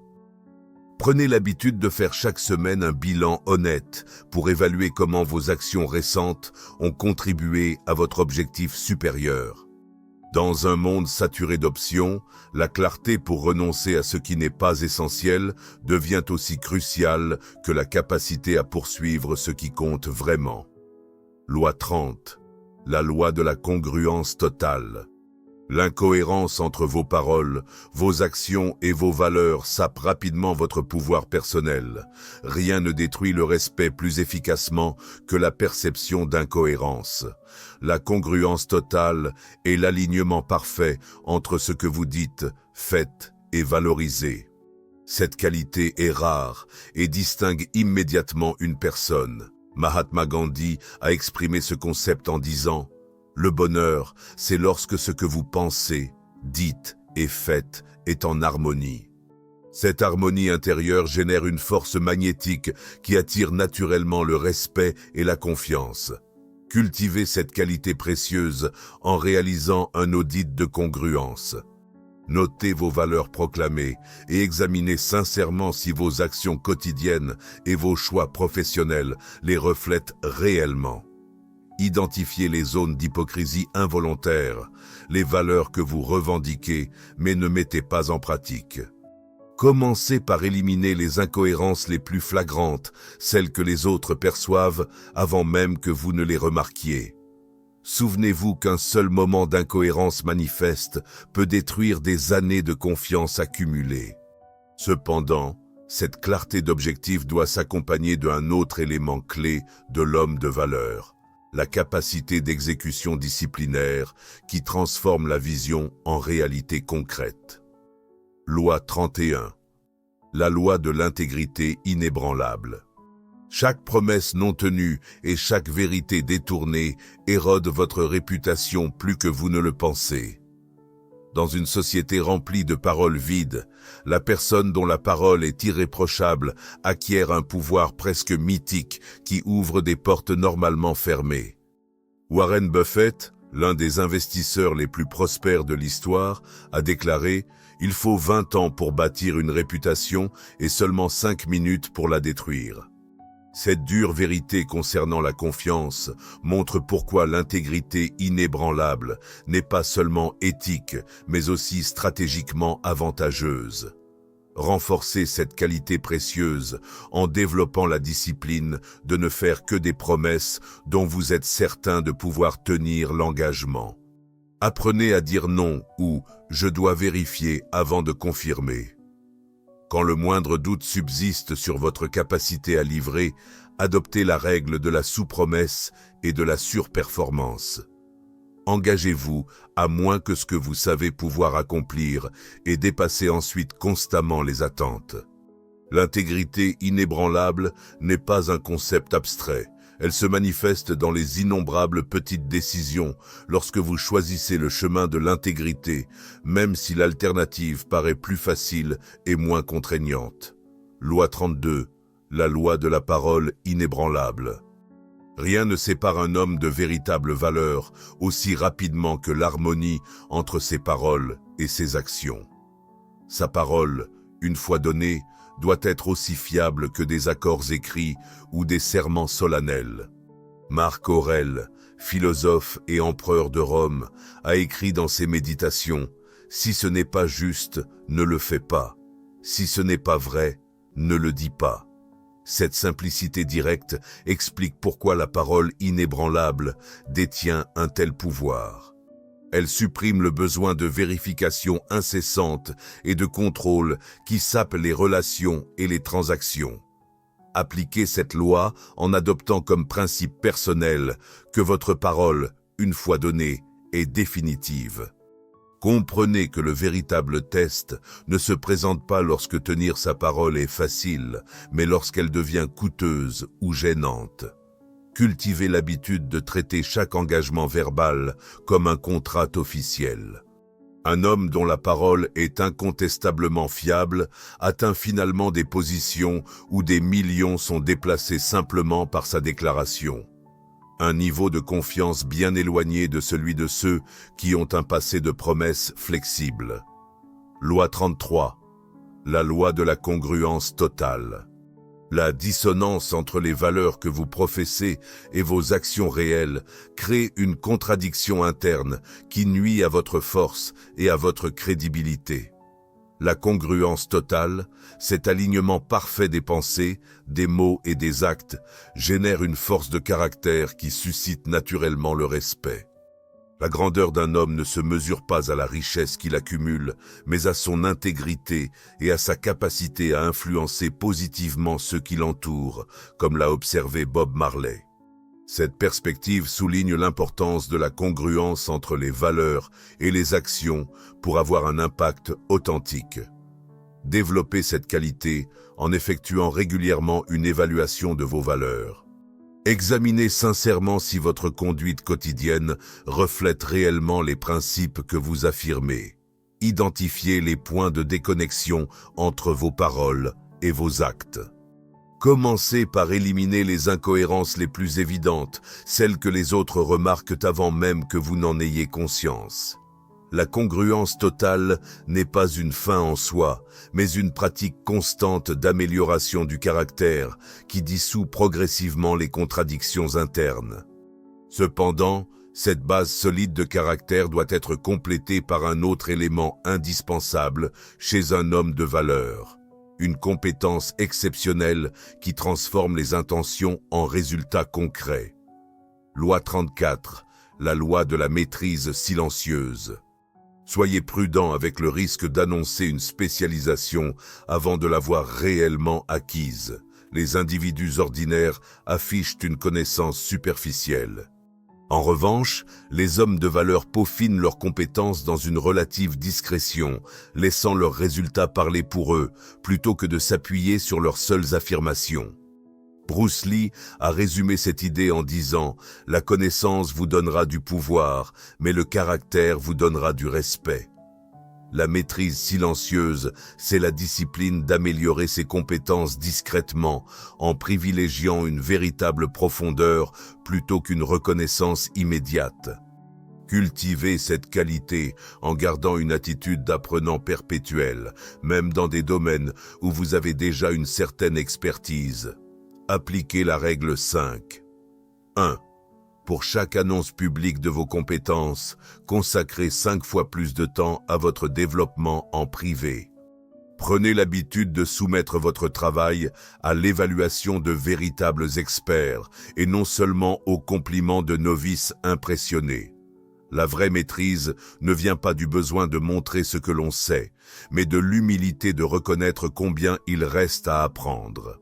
Prenez l'habitude de faire chaque semaine un bilan honnête pour évaluer comment vos actions récentes ont contribué à votre objectif supérieur. Dans un monde saturé d'options, la clarté pour renoncer à ce qui n'est pas essentiel devient aussi cruciale que la capacité à poursuivre ce qui compte vraiment. Loi 30. La loi de la congruence totale. L'incohérence entre vos paroles, vos actions et vos valeurs sape rapidement votre pouvoir personnel. Rien ne détruit le respect plus efficacement que la perception d'incohérence. La congruence totale est l'alignement parfait entre ce que vous dites, faites et valorisez. Cette qualité est rare et distingue immédiatement une personne. Mahatma Gandhi a exprimé ce concept en disant « Le bonheur, c'est lorsque ce que vous pensez, dites et faites est en harmonie. » Cette harmonie intérieure génère une force magnétique qui attire naturellement le respect et la confiance. Cultivez cette qualité précieuse en réalisant un audit de congruence. Notez vos valeurs proclamées et examinez sincèrement si vos actions quotidiennes et vos choix professionnels les reflètent réellement. Identifiez les zones d'hypocrisie involontaire, les valeurs que vous revendiquez mais ne mettez pas en pratique. Commencez par éliminer les incohérences les plus flagrantes, celles que les autres perçoivent avant même que vous ne les remarquiez. Souvenez-vous qu'un seul moment d'incohérence manifeste peut détruire des années de confiance accumulées. Cependant, cette clarté d'objectif doit s'accompagner d'un autre élément clé de l'homme de valeur, la capacité d'exécution disciplinaire qui transforme la vision en réalité concrète. Loi 31. La loi de l'intégrité inébranlable. Chaque promesse non tenue et chaque vérité détournée érode votre réputation plus que vous ne le pensez. Dans une société remplie de paroles vides, la personne dont la parole est irréprochable acquiert un pouvoir presque mythique qui ouvre des portes normalement fermées. Warren Buffett, l'un des investisseurs les plus prospères de l'histoire, a déclaré « Il faut 20 ans pour bâtir une réputation et seulement 5 minutes pour la détruire ». Cette dure vérité concernant la confiance montre pourquoi l'intégrité inébranlable n'est pas seulement éthique, mais aussi stratégiquement avantageuse. Renforcez cette qualité précieuse en développant la discipline de ne faire que des promesses dont vous êtes certain de pouvoir tenir l'engagement. Apprenez à dire non ou « je dois vérifier avant de confirmer ». Quand le moindre doute subsiste sur votre capacité à livrer, adoptez la règle de la sous-promesse et de la surperformance. Engagez-vous à moins que ce que vous savez pouvoir accomplir et dépassez ensuite constamment les attentes. L'intégrité inébranlable n'est pas un concept abstrait. Elle se manifeste dans les innombrables petites décisions lorsque vous choisissez le chemin de l'intégrité, même si l'alternative paraît plus facile et moins contraignante. Loi 32, la loi de la parole inébranlable. Rien ne sépare un homme de véritable valeur aussi rapidement que l'harmonie entre ses paroles et ses actions. Sa parole, une fois donnée, doit être aussi fiable que des accords écrits ou des serments solennels. Marc Aurèle, philosophe et empereur de Rome, a écrit dans ses méditations « Si ce n'est pas juste, ne le fais pas. Si ce n'est pas vrai, ne le dis pas. » Cette simplicité directe explique pourquoi la parole inébranlable détient un tel pouvoir. Elle supprime le besoin de vérification incessante et de contrôle qui sape les relations et les transactions. Appliquez cette loi en adoptant comme principe personnel que votre parole, une fois donnée, est définitive. Comprenez que le véritable test ne se présente pas lorsque tenir sa parole est facile, mais lorsqu'elle devient coûteuse ou gênante. Cultivez l'habitude de traiter chaque engagement verbal comme un contrat officiel. Un homme dont la parole est incontestablement fiable atteint finalement des positions où des millions sont déplacés simplement par sa déclaration. Un niveau de confiance bien éloigné de celui de ceux qui ont un passé de promesses flexibles. Loi 33. La loi de la congruence totale. La dissonance entre les valeurs que vous professez et vos actions réelles crée une contradiction interne qui nuit à votre force et à votre crédibilité. La congruence totale, cet alignement parfait des pensées, des mots et des actes, génère une force de caractère qui suscite naturellement le respect. La grandeur d'un homme ne se mesure pas à la richesse qu'il accumule, mais à son intégrité et à sa capacité à influencer positivement ceux qui l'entourent, comme l'a observé Bob Marley. Cette perspective souligne l'importance de la congruence entre les valeurs et les actions pour avoir un impact authentique. Développez cette qualité en effectuant régulièrement une évaluation de vos valeurs. Examinez sincèrement si votre conduite quotidienne reflète réellement les principes que vous affirmez. Identifiez les points de déconnexion entre vos paroles et vos actes. Commencez par éliminer les incohérences les plus évidentes, celles que les autres remarquent avant même que vous n'en ayez conscience. La congruence totale n'est pas une fin en soi, mais une pratique constante d'amélioration du caractère qui dissout progressivement les contradictions internes. Cependant, cette base solide de caractère doit être complétée par un autre élément indispensable chez un homme de valeur. Une compétence exceptionnelle qui transforme les intentions en résultats concrets. Loi 34, la loi de la maîtrise silencieuse. Soyez prudent avec le risque d'annoncer une spécialisation avant de l'avoir réellement acquise. Les individus ordinaires affichent une connaissance superficielle. En revanche, les hommes de valeur peaufinent leurs compétences dans une relative discrétion, laissant leurs résultats parler pour eux, plutôt que de s'appuyer sur leurs seules affirmations. Bruce Lee a résumé cette idée en disant « La connaissance vous donnera du pouvoir, mais le caractère vous donnera du respect ». La maîtrise silencieuse, c'est la discipline d'améliorer ses compétences discrètement, en privilégiant une véritable profondeur plutôt qu'une reconnaissance immédiate. Cultivez cette qualité en gardant une attitude d'apprenant perpétuel, même dans des domaines où vous avez déjà une certaine expertise. Appliquez la règle 5. 1. Pour chaque annonce publique de vos compétences, consacrez 5 fois plus de temps à votre développement en privé. Prenez l'habitude de soumettre votre travail à l'évaluation de véritables experts et non seulement aux compliments de novices impressionnés. La vraie maîtrise ne vient pas du besoin de montrer ce que l'on sait, mais de l'humilité de reconnaître combien il reste à apprendre.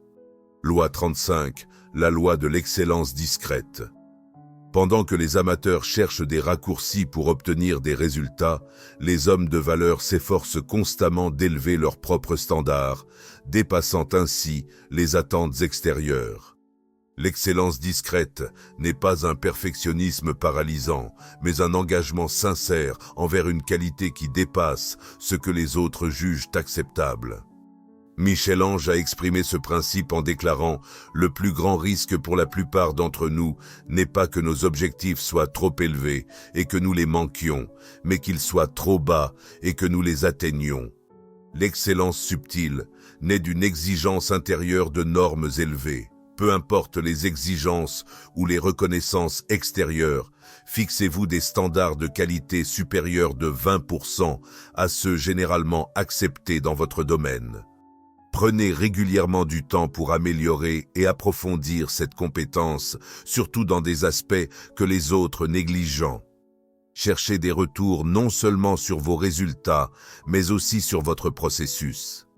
Loi 35, la loi de l'excellence discrète. Pendant que les amateurs cherchent des raccourcis pour obtenir des résultats, les hommes de valeur s'efforcent constamment d'élever leurs propres standards, dépassant ainsi les attentes extérieures. L'excellence discrète n'est pas un perfectionnisme paralysant, mais un engagement sincère envers une qualité qui dépasse ce que les autres jugent acceptable. Michel-Ange a exprimé ce principe en déclarant « Le plus grand risque pour la plupart d'entre nous n'est pas que nos objectifs soient trop élevés et que nous les manquions, mais qu'ils soient trop bas et que nous les atteignions. L'excellence subtile naît d'une exigence intérieure de normes élevées. Peu importe les exigences ou les reconnaissances extérieures, fixez-vous des standards de qualité supérieurs de 20% à ceux généralement acceptés dans votre domaine. Prenez régulièrement du temps pour améliorer et approfondir cette compétence, surtout dans des aspects que les autres négligent. Cherchez des retours non seulement sur vos résultats, mais aussi sur votre processus.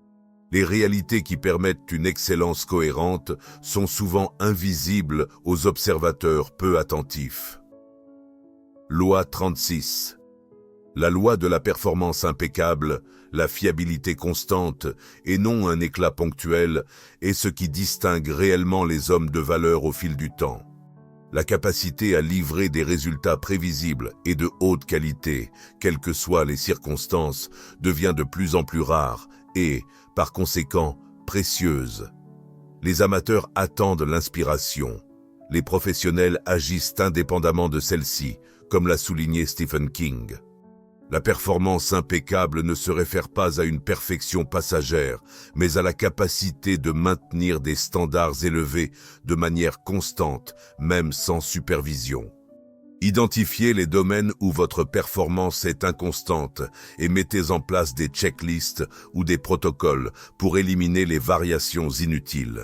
Les réalités qui permettent une excellence cohérente sont souvent invisibles aux observateurs peu attentifs. Loi 36. La loi de la performance impeccable, la fiabilité constante et non un éclat ponctuel est ce qui distingue réellement les hommes de valeur au fil du temps. La capacité à livrer des résultats prévisibles et de haute qualité, quelles que soient les circonstances, devient de plus en plus rare et, par conséquent, précieuse. Les amateurs attendent l'inspiration. Les professionnels agissent indépendamment de celle-ci, comme l'a souligné Stephen King. La performance impeccable ne se réfère pas à une perfection passagère, mais à la capacité de maintenir des standards élevés de manière constante, même sans supervision. Identifiez les domaines où votre performance est inconstante et mettez en place des checklists ou des protocoles pour éliminer les variations inutiles.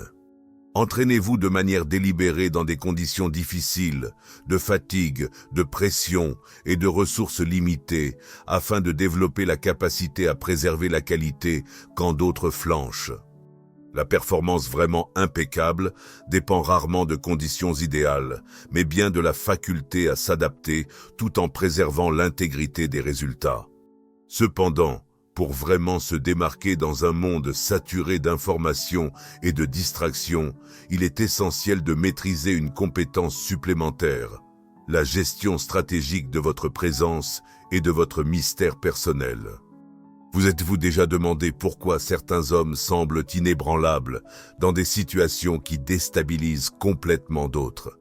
Entraînez-vous de manière délibérée dans des conditions difficiles, de fatigue, de pression et de ressources limitées, afin de développer la capacité à préserver la qualité quand d'autres flanchent. La performance vraiment impeccable dépend rarement de conditions idéales, mais bien de la faculté à s'adapter tout en préservant l'intégrité des résultats. Cependant, pour vraiment se démarquer dans un monde saturé d'informations et de distractions, il est essentiel de maîtriser une compétence supplémentaire, la gestion stratégique de votre présence et de votre mystère personnel. Vous êtes-vous déjà demandé pourquoi certains hommes semblent inébranlables dans des situations qui déstabilisent complètement d'autres ?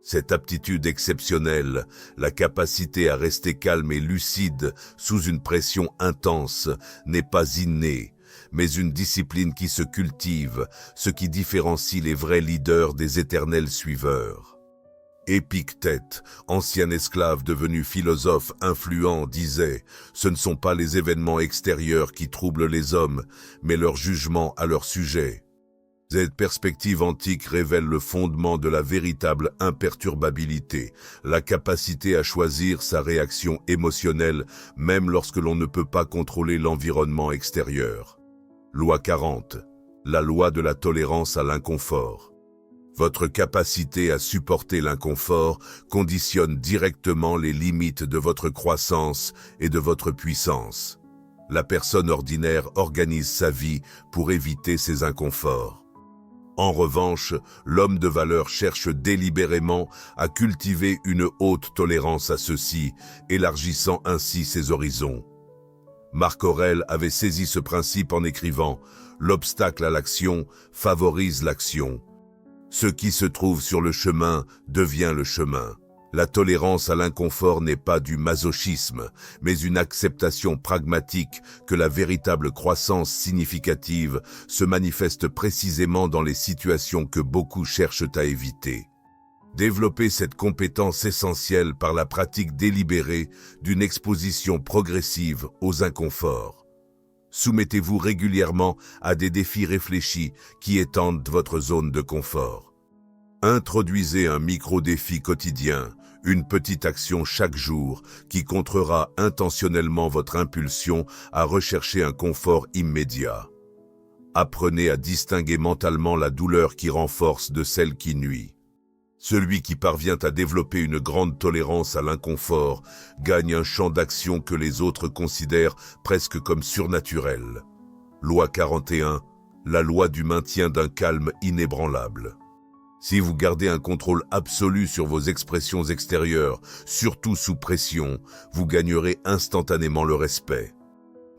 Cette aptitude exceptionnelle, la capacité à rester calme et lucide sous une pression intense, n'est pas innée, mais une discipline qui se cultive, ce qui différencie les vrais leaders des éternels suiveurs. Épictète, ancien esclave devenu philosophe influent, disait « Ce ne sont pas les événements extérieurs qui troublent les hommes, mais leur jugement à leur sujet. » Cette perspective antique révèle le fondement de la véritable imperturbabilité, la capacité à choisir sa réaction émotionnelle même lorsque l'on ne peut pas contrôler l'environnement extérieur. Loi 40. La loi de la tolérance à l'inconfort. Votre capacité à supporter l'inconfort conditionne directement les limites de votre croissance et de votre puissance. La personne ordinaire organise sa vie pour éviter ces inconforts. En revanche, l'homme de valeur cherche délibérément à cultiver une haute tolérance à ceux-ci, élargissant ainsi ses horizons. Marc Aurèle avait saisi ce principe en écrivant « L'obstacle à l'action favorise l'action. Ce qui se trouve sur le chemin devient le chemin. » La tolérance à l'inconfort n'est pas du masochisme, mais une acceptation pragmatique que la véritable croissance significative se manifeste précisément dans les situations que beaucoup cherchent à éviter. Développez cette compétence essentielle par la pratique délibérée d'une exposition progressive aux inconforts. Soumettez-vous régulièrement à des défis réfléchis qui étendent votre zone de confort. Introduisez un micro-défi quotidien, une petite action chaque jour qui contrera intentionnellement votre impulsion à rechercher un confort immédiat. Apprenez à distinguer mentalement la douleur qui renforce de celle qui nuit. Celui qui parvient à développer une grande tolérance à l'inconfort gagne un champ d'action que les autres considèrent presque comme surnaturel. Loi 41, la loi du maintien d'un calme inébranlable. Si vous gardez un contrôle absolu sur vos expressions extérieures, surtout sous pression, vous gagnerez instantanément le respect.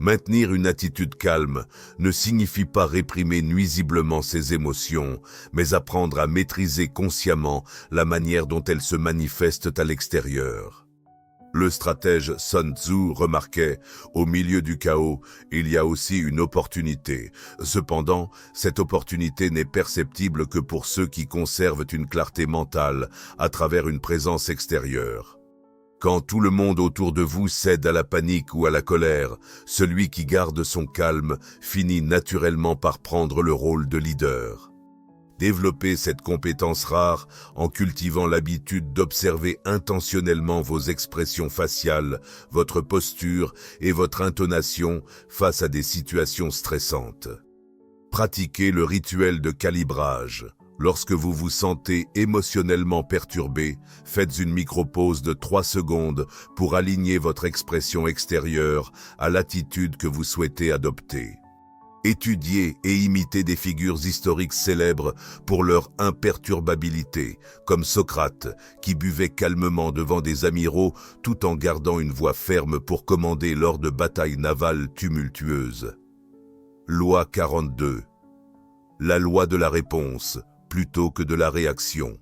Maintenir une attitude calme ne signifie pas réprimer nuisiblement ses émotions, mais apprendre à maîtriser consciemment la manière dont elles se manifestent à l'extérieur. Le stratège Sun Tzu remarquait « Au milieu du chaos, il y a aussi une opportunité. Cependant, cette opportunité n'est perceptible que pour ceux qui conservent une clarté mentale à travers une présence extérieure. » Quand tout le monde autour de vous cède à la panique ou à la colère, celui qui garde son calme finit naturellement par prendre le rôle de leader. Développez cette compétence rare en cultivant l'habitude d'observer intentionnellement vos expressions faciales, votre posture et votre intonation face à des situations stressantes. Pratiquez le rituel de calibrage. Lorsque vous vous sentez émotionnellement perturbé, faites une micro-pause de 3 secondes pour aligner votre expression extérieure à l'attitude que vous souhaitez adopter. Étudiez et imitez des figures historiques célèbres pour leur imperturbabilité, comme Socrate, qui buvait calmement devant des amiraux tout en gardant une voix ferme pour commander lors de batailles navales tumultueuses. Loi 42. La loi de la réponse, plutôt que de la réaction.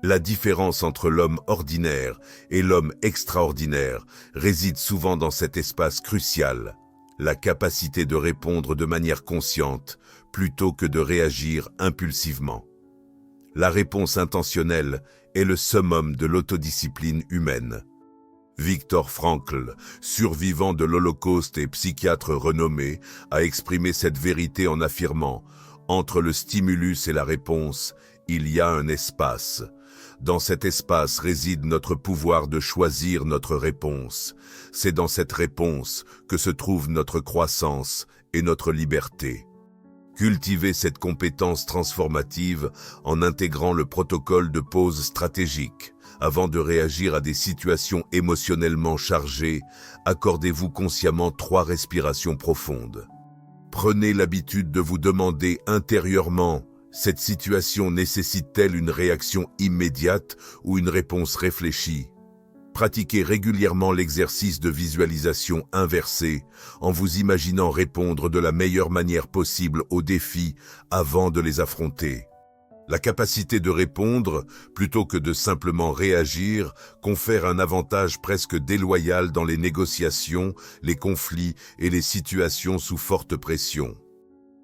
La différence entre l'homme ordinaire et l'homme extraordinaire réside souvent dans cet espace crucial, la capacité de répondre de manière consciente plutôt que de réagir impulsivement. La réponse intentionnelle est le summum de l'autodiscipline humaine. Viktor Frankl, survivant de l'Holocauste et psychiatre renommé, a exprimé cette vérité en affirmant « Entre le stimulus et la réponse, il y a un espace. Dans cet espace réside notre pouvoir de choisir notre réponse. C'est dans cette réponse que se trouve notre croissance et notre liberté. » Cultivez cette compétence transformative en intégrant le protocole de pause stratégique. Avant de réagir à des situations émotionnellement chargées, accordez-vous consciemment 3 respirations profondes. Prenez l'habitude de vous demander intérieurement « Cette situation nécessite-t-elle une réaction immédiate ou une réponse réfléchie ?» Pratiquez régulièrement l'exercice de visualisation inversée en vous imaginant répondre de la meilleure manière possible aux défis avant de les affronter. La capacité de répondre, plutôt que de simplement réagir, confère un avantage presque déloyal dans les négociations, les conflits et les situations sous forte pression.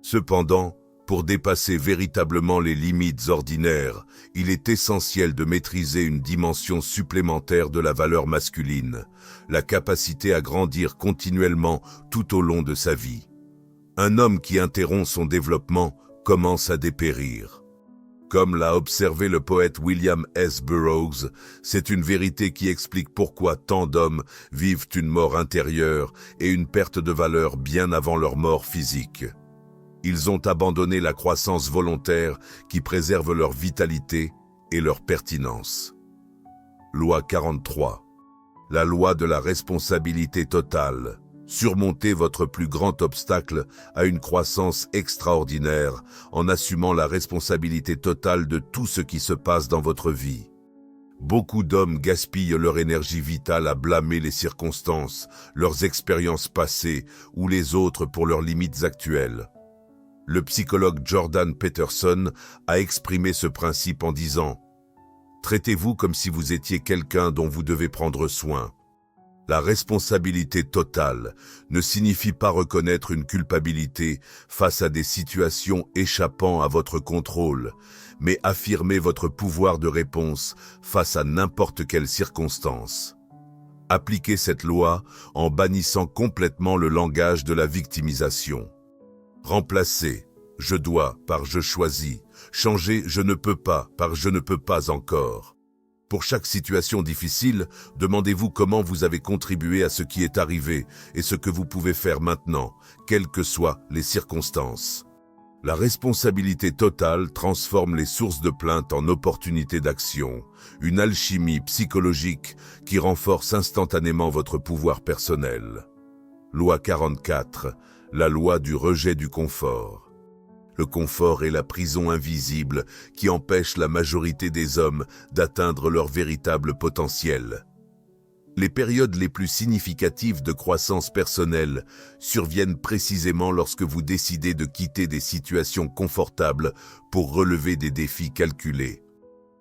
Cependant, pour dépasser véritablement les limites ordinaires, il est essentiel de maîtriser une dimension supplémentaire de la valeur masculine, la capacité à grandir continuellement tout au long de sa vie. Un homme qui interrompt son développement commence à dépérir. Comme l'a observé le poète William S. Burroughs, c'est une vérité qui explique pourquoi tant d'hommes vivent une mort intérieure et une perte de valeur bien avant leur mort physique. Ils ont abandonné la croissance volontaire qui préserve leur vitalité et leur pertinence. Loi 43. La loi de la responsabilité totale. Surmontez votre plus grand obstacle à une croissance extraordinaire en assumant la responsabilité totale de tout ce qui se passe dans votre vie. Beaucoup d'hommes gaspillent leur énergie vitale à blâmer les circonstances, leurs expériences passées ou les autres pour leurs limites actuelles. Le psychologue Jordan Peterson a exprimé ce principe en disant « Traitez-vous comme si vous étiez quelqu'un dont vous devez prendre soin. » La responsabilité totale ne signifie pas reconnaître une culpabilité face à des situations échappant à votre contrôle, mais affirmer votre pouvoir de réponse face à n'importe quelle circonstance. Appliquez cette loi en bannissant complètement le langage de la victimisation. Remplacez « je dois » par « je choisis ». Changez « je ne peux pas » par « je ne peux pas encore ». Pour chaque situation difficile, demandez-vous comment vous avez contribué à ce qui est arrivé et ce que vous pouvez faire maintenant, quelles que soient les circonstances. La responsabilité totale transforme les sources de plainte en opportunités d'action, une alchimie psychologique qui renforce instantanément votre pouvoir personnel. Loi 44, la loi du rejet du confort. Le confort est la prison invisible qui empêche la majorité des hommes d'atteindre leur véritable potentiel. Les périodes les plus significatives de croissance personnelle surviennent précisément lorsque vous décidez de quitter des situations confortables pour relever des défis calculés.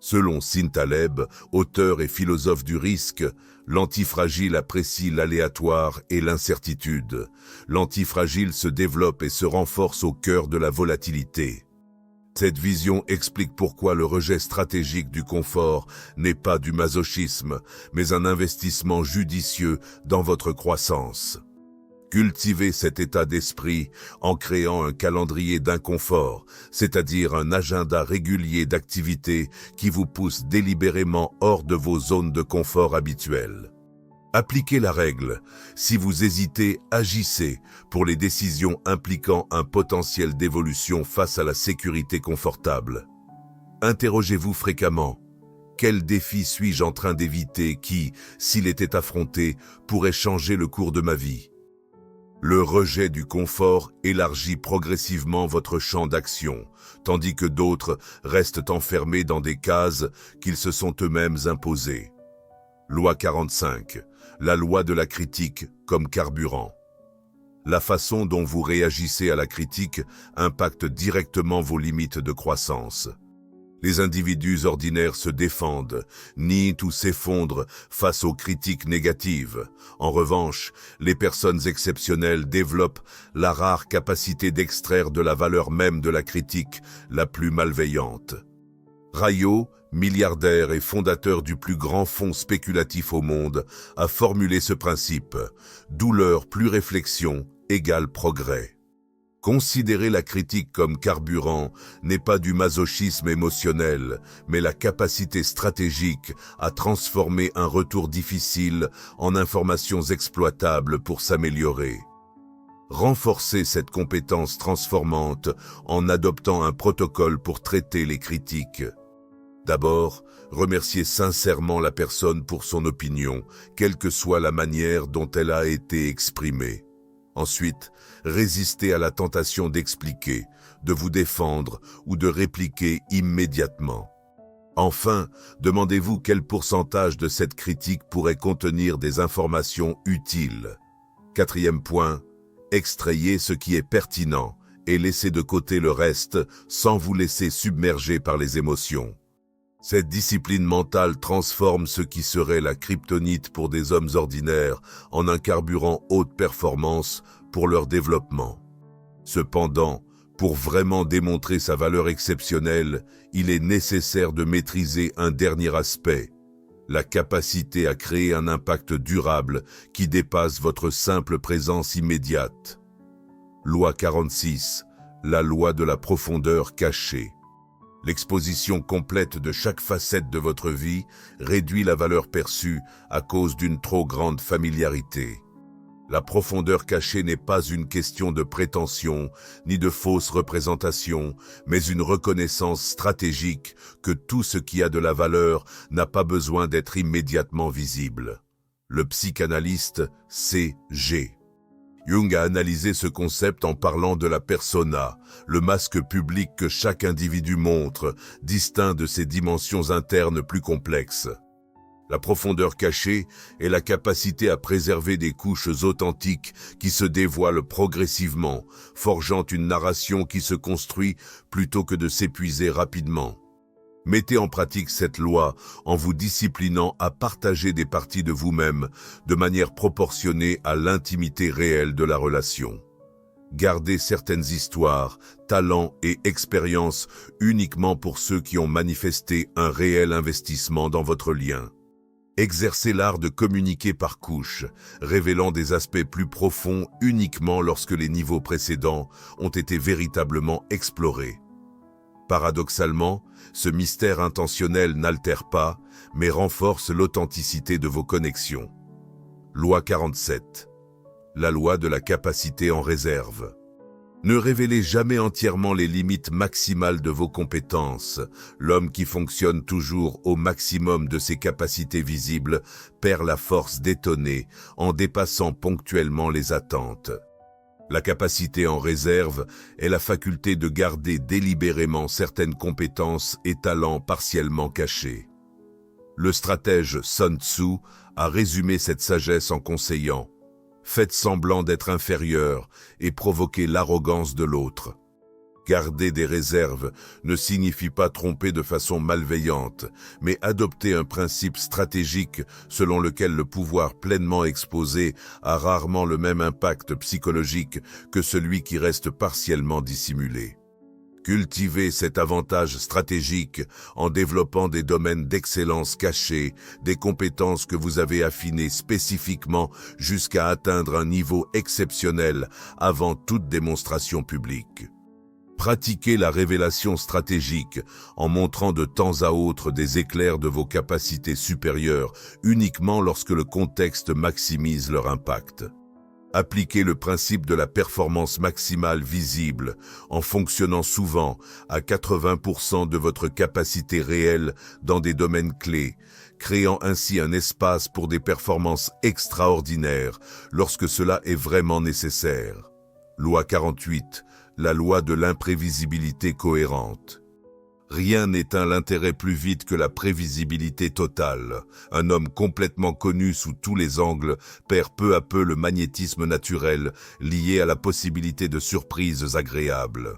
Selon Nassim Taleb, auteur et philosophe du risque, l'antifragile apprécie l'aléatoire et l'incertitude. L'antifragile se développe et se renforce au cœur de la volatilité. Cette vision explique pourquoi le rejet stratégique du confort n'est pas du masochisme, mais un investissement judicieux dans votre croissance. Cultivez cet état d'esprit en créant un calendrier d'inconfort, c'est-à-dire un agenda régulier d'activités qui vous pousse délibérément hors de vos zones de confort habituelles. Appliquez la règle. Si vous hésitez, agissez pour les décisions impliquant un potentiel d'évolution face à la sécurité confortable. Interrogez-vous fréquemment. Quel défi suis-je en train d'éviter qui, s'il était affronté, pourrait changer le cours de ma vie? Le rejet du confort élargit progressivement votre champ d'action, tandis que d'autres restent enfermés dans des cases qu'ils se sont eux-mêmes imposées. Loi 45. La loi de la critique comme carburant. La façon dont vous réagissez à la critique impacte directement vos limites de croissance. Les individus ordinaires se défendent, nient ou s'effondrent face aux critiques négatives. En revanche, les personnes exceptionnelles développent la rare capacité d'extraire de la valeur même de la critique la plus malveillante. Rayot, milliardaire et fondateur du plus grand fonds spéculatif au monde, a formulé ce principe. Douleur plus réflexion égale progrès. Considérer la critique comme carburant n'est pas du masochisme émotionnel, mais la capacité stratégique à transformer un retour difficile en informations exploitables pour s'améliorer. Renforcez cette compétence transformante en adoptant un protocole pour traiter les critiques. D'abord, remerciez sincèrement la personne pour son opinion, quelle que soit la manière dont elle a été exprimée. Ensuite, résistez à la tentation d'expliquer, de vous défendre ou de répliquer immédiatement. Enfin, demandez-vous quel pourcentage de cette critique pourrait contenir des informations utiles. Quatrième point, extrayez ce qui est pertinent et laissez de côté le reste sans vous laisser submerger par les émotions. Cette discipline mentale transforme ce qui serait la kryptonite pour des hommes ordinaires en un carburant haute performance pour leur développement. Cependant, pour vraiment démontrer sa valeur exceptionnelle, il est nécessaire de maîtriser un dernier aspect, la capacité à créer un impact durable qui dépasse votre simple présence immédiate. Loi 46, la loi de la profondeur cachée. L'exposition complète de chaque facette de votre vie réduit la valeur perçue à cause d'une trop grande familiarité. La profondeur cachée n'est pas une question de prétention ni de fausse représentation, mais une reconnaissance stratégique que tout ce qui a de la valeur n'a pas besoin d'être immédiatement visible. Le psychanalyste C.G. Jung a analysé ce concept en parlant de la persona, le masque public que chaque individu montre, distinct de ses dimensions internes plus complexes. La profondeur cachée est la capacité à préserver des couches authentiques qui se dévoilent progressivement, forgeant une narration qui se construit plutôt que de s'épuiser rapidement. Mettez en pratique cette loi en vous disciplinant à partager des parties de vous-même de manière proportionnée à l'intimité réelle de la relation. Gardez certaines histoires, talents et expériences uniquement pour ceux qui ont manifesté un réel investissement dans votre lien. Exercez l'art de communiquer par couches, révélant des aspects plus profonds uniquement lorsque les niveaux précédents ont été véritablement explorés. Paradoxalement, ce mystère intentionnel n'altère pas, mais renforce l'authenticité de vos connexions. Loi 47. La loi de la capacité en réserve. Ne révélez jamais entièrement les limites maximales de vos compétences. L'homme qui fonctionne toujours au maximum de ses capacités visibles perd la force d'étonner en dépassant ponctuellement les attentes. La capacité en réserve est la faculté de garder délibérément certaines compétences et talents partiellement cachés. Le stratège Sun Tzu a résumé cette sagesse en conseillant « Faites semblant d'être inférieur et provoquez l'arrogance de l'autre ». Garder des réserves ne signifie pas tromper de façon malveillante, mais adopter un principe stratégique selon lequel le pouvoir pleinement exposé a rarement le même impact psychologique que celui qui reste partiellement dissimulé. Cultivez cet avantage stratégique en développant des domaines d'excellence cachés, des compétences que vous avez affinées spécifiquement jusqu'à atteindre un niveau exceptionnel avant toute démonstration publique. Pratiquez la révélation stratégique en montrant de temps à autre des éclairs de vos capacités supérieures uniquement lorsque le contexte maximise leur impact. Appliquez le principe de la performance maximale visible en fonctionnant souvent à 80% de votre capacité réelle dans des domaines clés, créant ainsi un espace pour des performances extraordinaires lorsque cela est vraiment nécessaire. Loi 48, la loi de l'imprévisibilité cohérente. Rien n'éteint l'intérêt plus vite que la prévisibilité totale. Un homme complètement connu sous tous les angles perd peu à peu le magnétisme naturel lié à la possibilité de surprises agréables.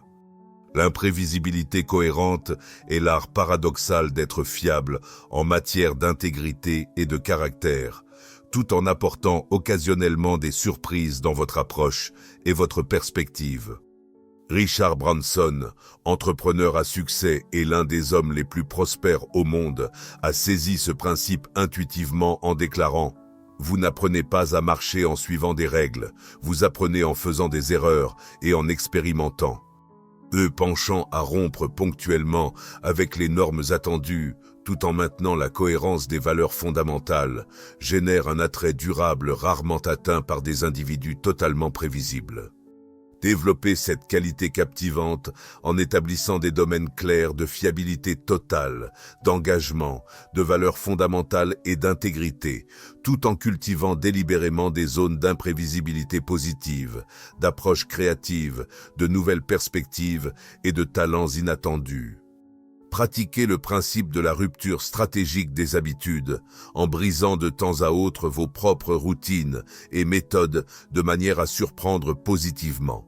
L'imprévisibilité cohérente est l'art paradoxal d'être fiable en matière d'intégrité et de caractère, tout en apportant occasionnellement des surprises dans votre approche et votre perspective. Richard Branson, entrepreneur à succès et l'un des hommes les plus prospères au monde, a saisi ce principe intuitivement en déclarant « Vous n'apprenez pas à marcher en suivant des règles, vous apprenez en faisant des erreurs et en expérimentant. » Penchant à rompre ponctuellement avec les normes attendues, tout en maintenant la cohérence des valeurs fondamentales, génère un attrait durable rarement atteint par des individus totalement prévisibles. Développer cette qualité captivante en établissant des domaines clairs de fiabilité totale, d'engagement, de valeurs fondamentales et d'intégrité, tout en cultivant délibérément des zones d'imprévisibilité positive, d'approche créative, de nouvelles perspectives et de talents inattendus. Pratiquez le principe de la rupture stratégique des habitudes, en brisant de temps à autre vos propres routines et méthodes de manière à surprendre positivement.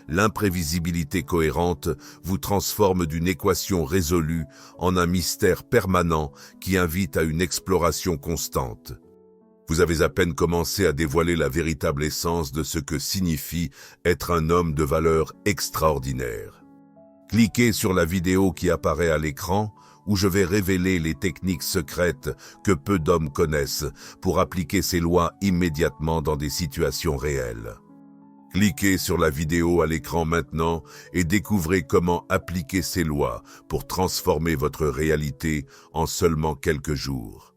L'imprévisibilité cohérente vous transforme d'une équation résolue en un mystère permanent qui invite à une exploration constante. Vous avez à peine commencé à dévoiler la véritable essence de ce que signifie être un homme de valeur extraordinaire. Cliquez sur la vidéo qui apparaît à l'écran où je vais révéler les techniques secrètes que peu d'hommes connaissent pour appliquer ces lois immédiatement dans des situations réelles. Cliquez sur la vidéo à l'écran maintenant et découvrez comment appliquer ces lois pour transformer votre réalité en seulement quelques jours.